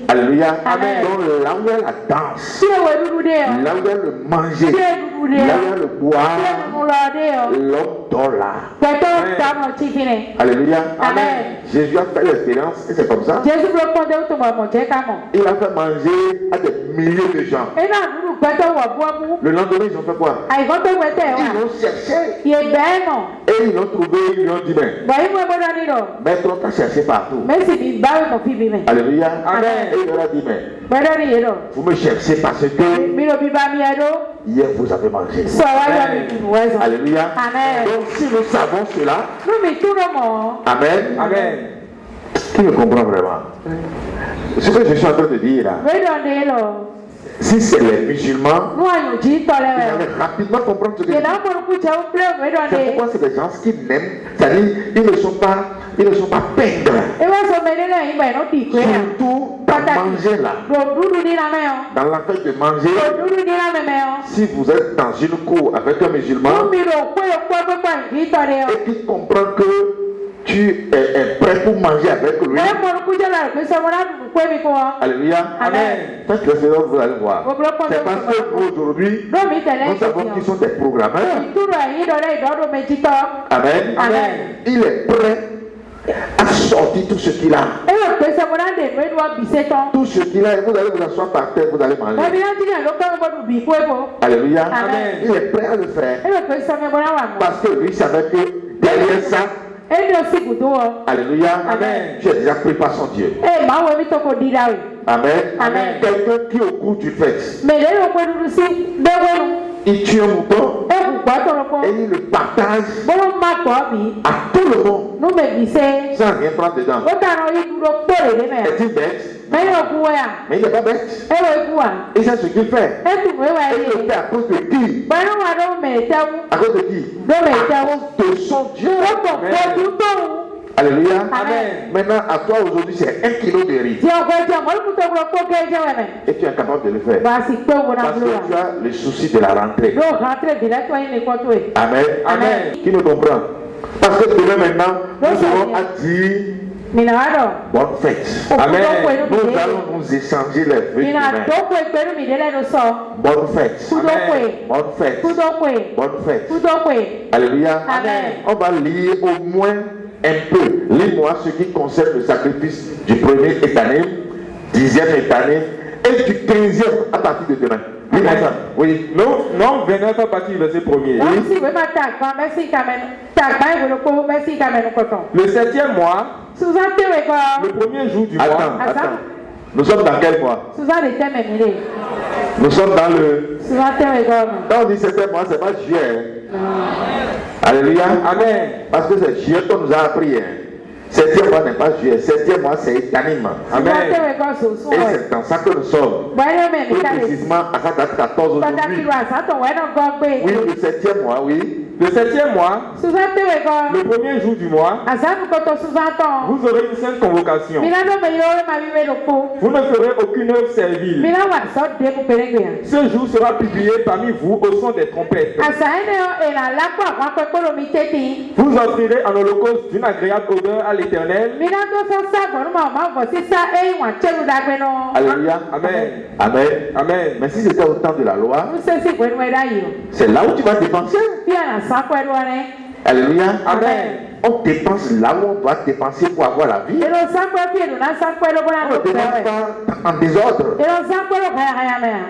Alléluia. Amen. Donc là où il y a la danse, là où il y a le manger, là où il y a le boire, l'homme dort là. Alléluia. Amen. Jésus a fait l'expérience et c'est comme ça. Il a fait manger à des milliers de gens. Le lendemain, ils ont fait quoi? Ils l'ont cherché. Et ils l'ont trouvé, ils lui ont dit, mais trop t'as cherché partout. Alléluia. Amen. Et il leur a dit, mais vous me cherchez parce que hier vous avez mangé. Alléluia. Amen. Donc si nous savons cela, amen. Amen. Qui me comprend vraiment? Ce que je suis en train de dire là. Si c'est les musulmans, ils allaient rapidement comprendre ce que je dis. C'est pourquoi c'est des gens qui n'aiment, c'est-à-dire ils ne sont pas pingres. Surtout dans manger là. Dans la fête de manger, si vous êtes dans une cour avec un musulman et qu'il comprend que tu es prêt pour manger avec lui. Alléluia. Amen. Faites le Seigneur, vous allez voir. C'est parce que aujourd'hui, nous savons qu'ils sont des programmeurs. Amen. Amen. Il est prêt à sortir tout ce qu'il a. Tout ce qu'il a, vous allez vous asseoir par terre, vous allez manger. Alléluia. Amen. Il est prêt à le faire. Parce que lui savait que derrière ça, alléluia. Amen. Tu as déjà pris par son Dieu. Amen. Amen. Quelqu'un qui au cours du fête, il tue un mouton et il le partage à tout le monde sans rien prendre dedans. Est-il bête? Mais il n'est pas bête. Et c'est ce qu'il fait. Et il le fait à cause de qui? À cause de qui? À cause de son Dieu. Alléluia. Amen. Maintenant, à toi aujourd'hui, c'est 1 kilo de riz. Et tu es capable de le faire. Parce que tu as le souci de la rentrée. Amen. Amen. Qui me comprend? Parce que demain maintenant, nous aurons à dire bonne fête. Amen. Nous allons nous échanger les vœux. Bonne fête. Amen. Bonne fête. Bonne fête. Alléluia. Amen. On va lire au moins un peu. Lis-moi ce qui concerne le sacrifice du premier étané, 10e étané et du 15e à partir de demain. Lis-moi ça. Oui. Non, 29 à partir du verset 1er. Oui. Le 7e mois, le premier jour du mois. Attends. Nous sommes dans quel mois? Nous sommes dans le... Quand on dit 7e mois, c'est pas juillet. Alléluia. Amen. Parce que c'est juillet qu'on nous a appris. 7e mois n'est pas juillet. 7e mois, c'est étanim. Amen. Et c'est dans ça que nous sommes. Plus précisément, à ça date 14 aujourd'hui. Oui, le 7e mois, oui. Le 7e mois, le premier jour du mois, vous aurez une sainte convocation. Vous ne ferez aucune œuvre servile. Ce jour sera publié parmi vous au son des trompettes. Vous offrirez en holocauste d'une agréable odeur à l'Éternel. Alléluia. Amen. Amen. Amen. Mais si c'était au temps de la loi, c'est là où tu vas dépenser. Alléluia. Amen. On dépense là où on doit dépenser pour avoir la vie. On ne dépense pas en désordre.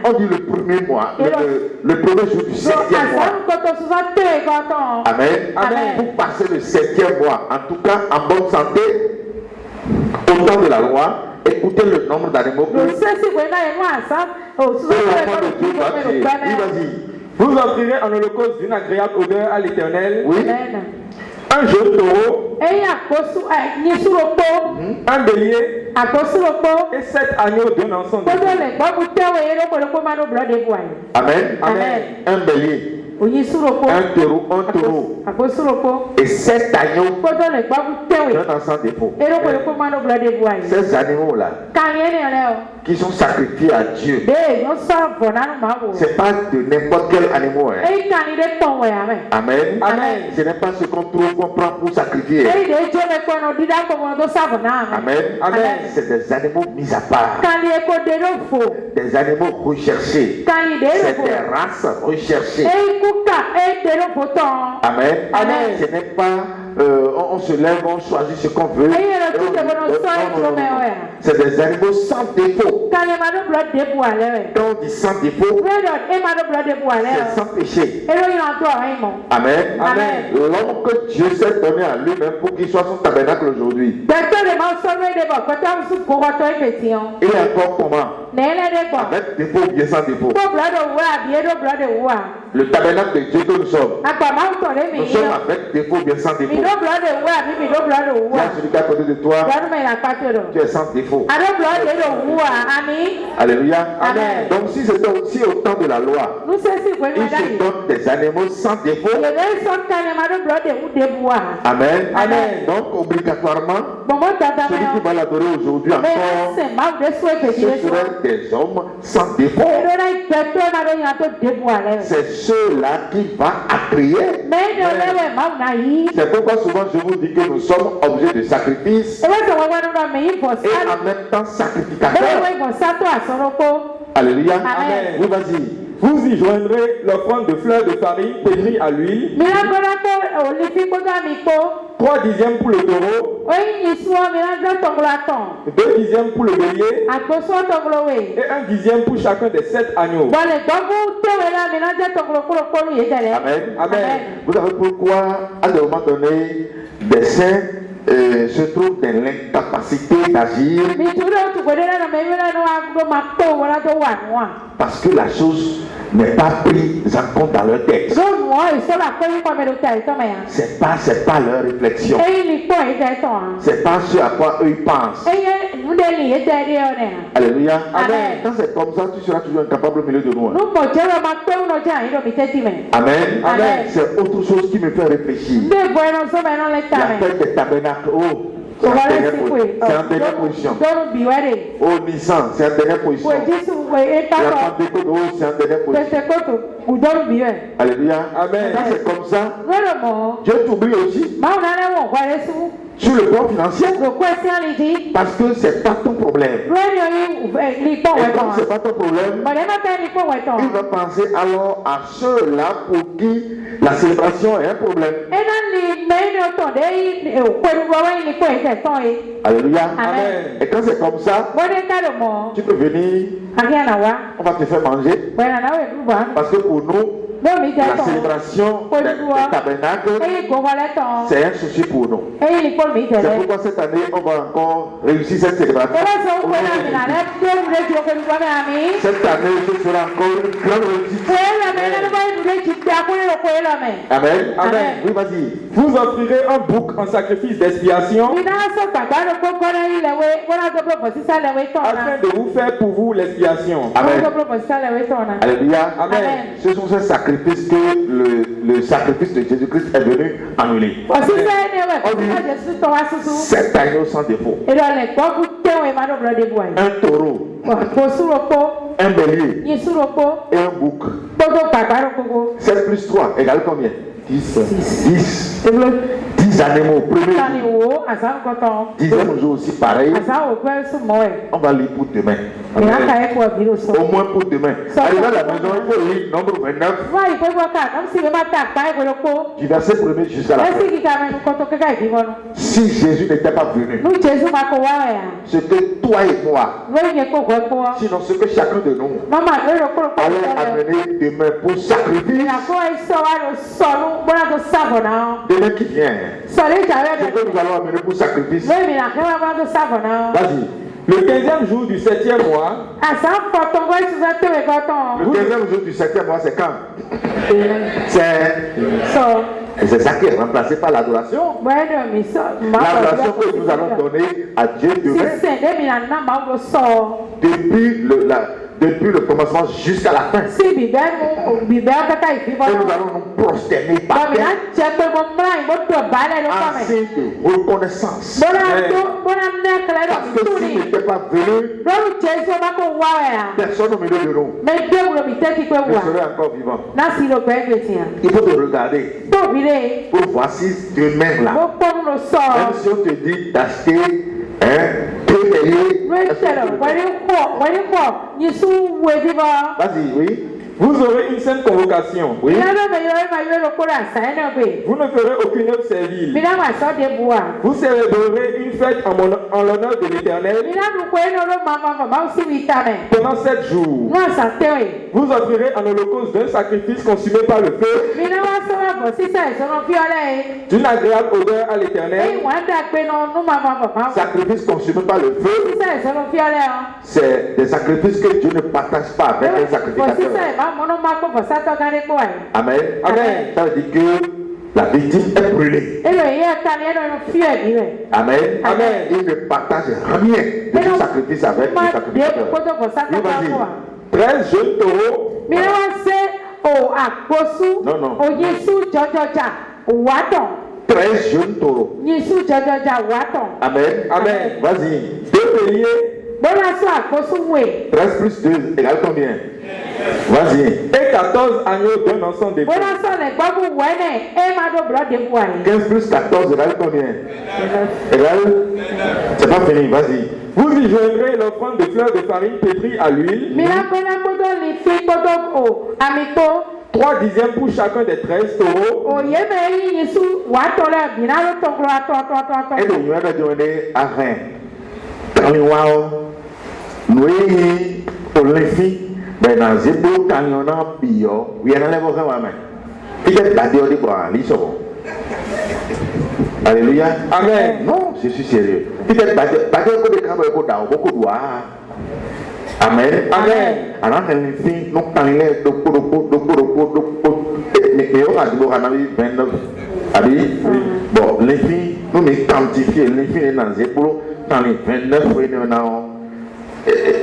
On dit le premier mois, le premier jour du 7e mois. Amen. Amen. Pour passer le 7e mois, en tout cas en bonne santé, au temps de la loi, écoutez le nombre d'animaux que vas-y. Vous offrirez en holocauste d'une agréable odeur à l'Éternel. Oui. Un jeune taureau, un bélier et 7 agneaux d'un ensemble. Amen. Amen. Un bélier, un taureau et 7 agneaux d'un ensemble de veaux. Ces animaux là qui sont sacrifiés à Dieu, c'est pas de n'importe quel animal. Amen. Amen. Ce n'est pas ce qu'on trouve, qu'on prend pour sacrifier. Amen. Amen. C'est des animaux mis à part. Des animaux recherchés. C'est des races recherchées. Amen. Amen. Ce n'est pas on se lève, on choisit ce qu'on veut. C'est des animaux sans défaut. Quand on dit sans défaut, c'est sans péché. Amen. Amen. L'homme que Dieu s'est donné à lui-même pour qu'il soit son tabernacle aujourd'hui. Il est encore comment? Avec défaut ou bien sans défaut. Le tabernacle de Dieu que nous sommes. Nous sommes avec défaut ou bien sans défaut. Il y a celui qui est à côté de toi. Tu es sans défaut. Alléluia. Amen. Donc si c'était aussi au temps de la loi, il se donne des animaux sans défaut. Amen. Amen. Donc obligatoirement, celui qui va l'adorer aujourd'hui encore, ce seraient des hommes sans défaut. C'est ceux-là qui vont attirer. C'est pourquoi souvent je vous dis que nous sommes objets de sacrifice et en même temps sacrificateurs. Alléluia. Amen. Oui, vas-y. Vous y joindrez l'offrande de fleurs de farine pétrie à l'huile, 3 dixièmes pour le taureau, 2 dixièmes pour le bélier, et 1 dixième pour chacun des 7 agneaux. Amen. Amen. Vous savez pourquoi, à un moment donné, des saints se trouvent dans l'incapacité d'agir? Parce que la chose n'est pas prise en compte dans leur texte. C'est pas leur réflexion. C'est pas ce à quoi eux ils pensent. Alléluia. Amen. Quand c'est comme ça, tu seras toujours incapable au milieu de nous. Amen. Amen. C'est autre chose qui me fait réfléchir. La fête des tabernacles. Oh. C'est en dernière position. Oh, Nissan, c'est en dernière position. La Pentecôte, oh, c'est en dernière position. Alléluia. Amen. Quand c'est comme ça, Dieu t'oublie aussi. Sur le plan financier, parce que c'est pas ton problème. Et comme c'est pas ton problème, il va penser alors à ceux-là pour qui la célébration est un problème. Alléluia. Amen. Et quand c'est comme ça, tu peux venir, on va te faire manger. Parce que pour nous, la célébration des tabernacles, c'est un souci pour nous. C'est pourquoi cette année, on va encore réussir cette célébration. Cette année, ce sera encore une grande réussite. Amen. Amen. Oui, vas-y. Vous offrirez un bouc en sacrifice d'expiation afin de vous faire pour vous l'expiation. Amen. Alléluia. Amen. Ce sont ces sacrifices que le sacrifice de Jésus-Christ est venu annuler. Sept agneaux sans défaut. Un taureau. Un bélier. Et un bouc. 7 plus 3 égale combien? 10. 10 animaux. Premier jour. 10e jour aussi pareil. On va lire pour demain. Amen. Au moins pour demain. Arrivé à la maison, il faut lire nombre 29. Du verset 1er jusqu'à la fin. Si Jésus n'était pas venu, ce que toi et moi, sinon ce que chacun de nous allait amener demain pour sacrifice, demain qui vient, ce que nous allons amener pour sacrifice. Vas-y. Le 15e jour du 7e mois. Le 15e jour du 7e mois, c'est quand? C'est ça qui est remplacé par l'adoration. L'adoration que nous allons donner à Dieu demain. Depuis le commencement jusqu'à la fin. Et nous allons nous prosterner par terre en signe de reconnaissance. Parce que s'il n'était pas venu, personne au milieu de nous ne serait encore vivant. Il faut te regarder pour voir si demain là, même si on te dit d'acheter vas-y, oui. Vous aurez une sainte convocation. Oui. Vous ne ferez aucune œuvre servile. Vous célébrerez une fête en l'honneur de l'Éternel pendant 7 jours. Vous offrirez en holocauste d'un sacrifice consumé par le feu, d'une agréable odeur à l'Éternel. Sacrifice consumé par le feu, c'est des sacrifices que Dieu ne partage pas avec les sacrificateurs. Amen. Amen. Ça veut dire que la victime est brûlée. Amen. Amen. Il ne partage rien de ce sacrifice avec les sacrificateurs. Oui, vas-y. 13 jeunes taureaux. Non, non. 13 jeunes taureaux. Amen. Amen. Vas-y. 2 béliers. 13 plus 2 égale combien? Vas-y. Et 14 agneaux d'un ensemble de 15 plus 14 égale combien? Égale. C'est pas fini, vas-y. Vous y joindrez l'offrande de fleurs de farine pétrie à l'huile. 3 dixièmes pour chacun des 13 taureaux. Et le nuage de donner à rien. Quand nous avons ben dans zébo quand on a bio, oui on a les voix même. Il est pas dire quoi, lisons. Alléluia. Amen. Non, je suis sérieux. Il est pas dire que des câbles pour dans beaucoup de voix. Amen. Amen. Alors les filles nous quand il est mais on a dit qu'on avait 29. Abi. Bon, les filles nous les quantifier les filles dans zébo dans les 29 oui maintenant.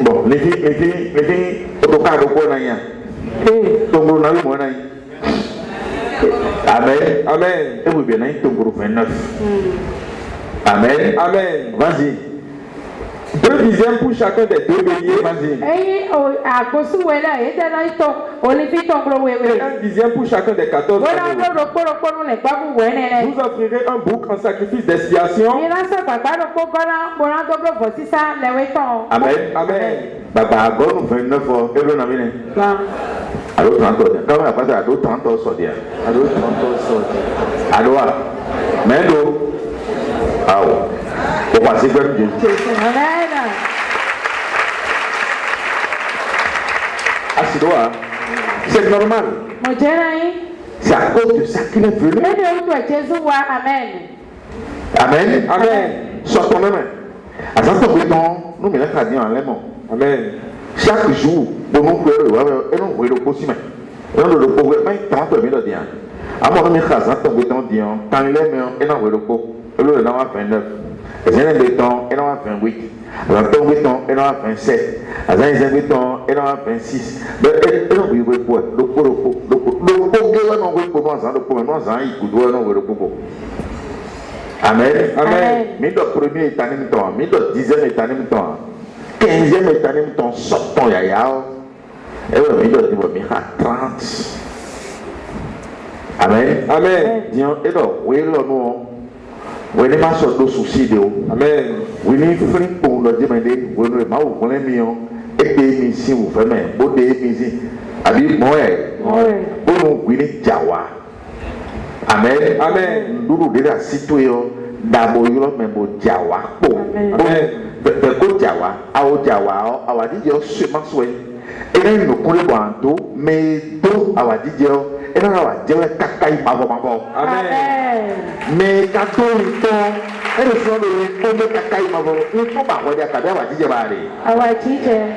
Bon, les filles, au cas de quoi n'a rien. Donc, on a eu moins. Amen. Amen. Et vous bien, donc, vous 29. Amen. Amen. Vas-y. 2 dixièmes pour chacun des 2 béliers. Vas-y. Et 1 dixième pour chacun des 14 agneaux. Vous offrirez un bouc en sacrifice d'expiation. Amen. Amen. Baba, bon, 29 ans. Et l'on a vu. Allô, 30 ans. Quand on a passé à 30 ans, ça dit. Allô, 30 ans, ça dit. Allô, mais l'eau. Ah, ouais. Pour passer comme Dieu. Ah, c'est toi. C'est normal. C'est à cause de ça qu'il est venu. Amen. Amen. Sortons même. À ce moment, nous mettons la en l'aimant. Amen. Chaque jour, nous nous voyons le possible. Et nous le pouvons pas tant de mille dire. À mon ami Khazan, ton bouton dit, quand il est meilleur, et non, le pot, et le nom a 29. Et c'est un béton, et non a 28. Alors, ton béton, et non a 27. Alors, un béton, et non a 26. Mais, et non, oui, oui, quoi, le pot, non, oui, pour nous, le pot, nous, il coûte, non, le pot. Amen. Amen. Mais le premier est en même temps, mais le 10e est en même temps, 15e est en même temps, sortons yaya. Et oui, mais le 30. Amen. Amen. Disons, et donc, oui, le nom, oui, les marches de soucis de haut. Amen. Oui, les frères pour le demander, oui, le mot, vous les millions, et des missions, vous faites même, vous des missions. Abi, moi, vous oui, les Jawa. Amen. Amen. Nous déjà situés d'abord même au Jawa. Amen. Au Jawa, au Jawa, à Wadidio, seulement souhait. Et là, nous connaissons tout, mais tout à Wadidio, et là, on va dire Kakai Mavo. Amen. Mais quand on est et le soir, on est Kakai Mavo, il faut pas voir Kakai Wadidio.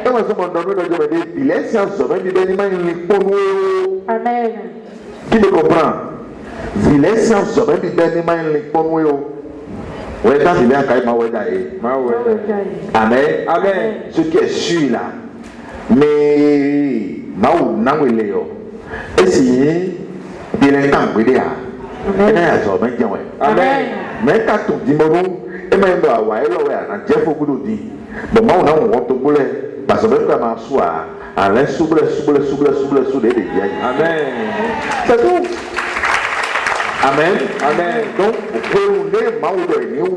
Et on se demande de dire, il est science, même des animaux, il est pour nous. Amen. Qui le comprend? Village sans sommet du dernier man les pommes. Oui, quand il est à Kaïma Wedaï. Amen. Amen. Ce qui est sûr là. Mais, Maou Naweleo. Et si, il est en Bédéa. Et là, il y a sommet qui est. Amen. Mais quand tu dis mon nom, et même dans la Waïla, on a Jeff au bout de dit. Bon, moi, on a un autre boulet. Parce que même comme un soir, à l'ain souble, Amen. C'est tout. Amen. Amen. Donc, vous pouvez nous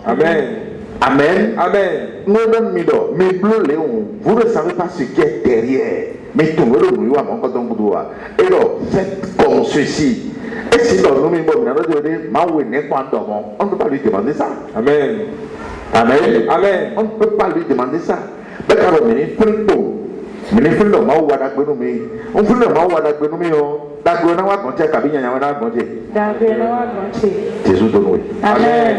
Amen. Amen. Amen. Vous ne savez pas ce qui est derrière. Mais tout le monde et donc, faites comme ceci. Et si on ne peut pas lui demander ça. Amen. Amen. Amen. On ne peut pas lui demander ça. On Jésus donne. Amen.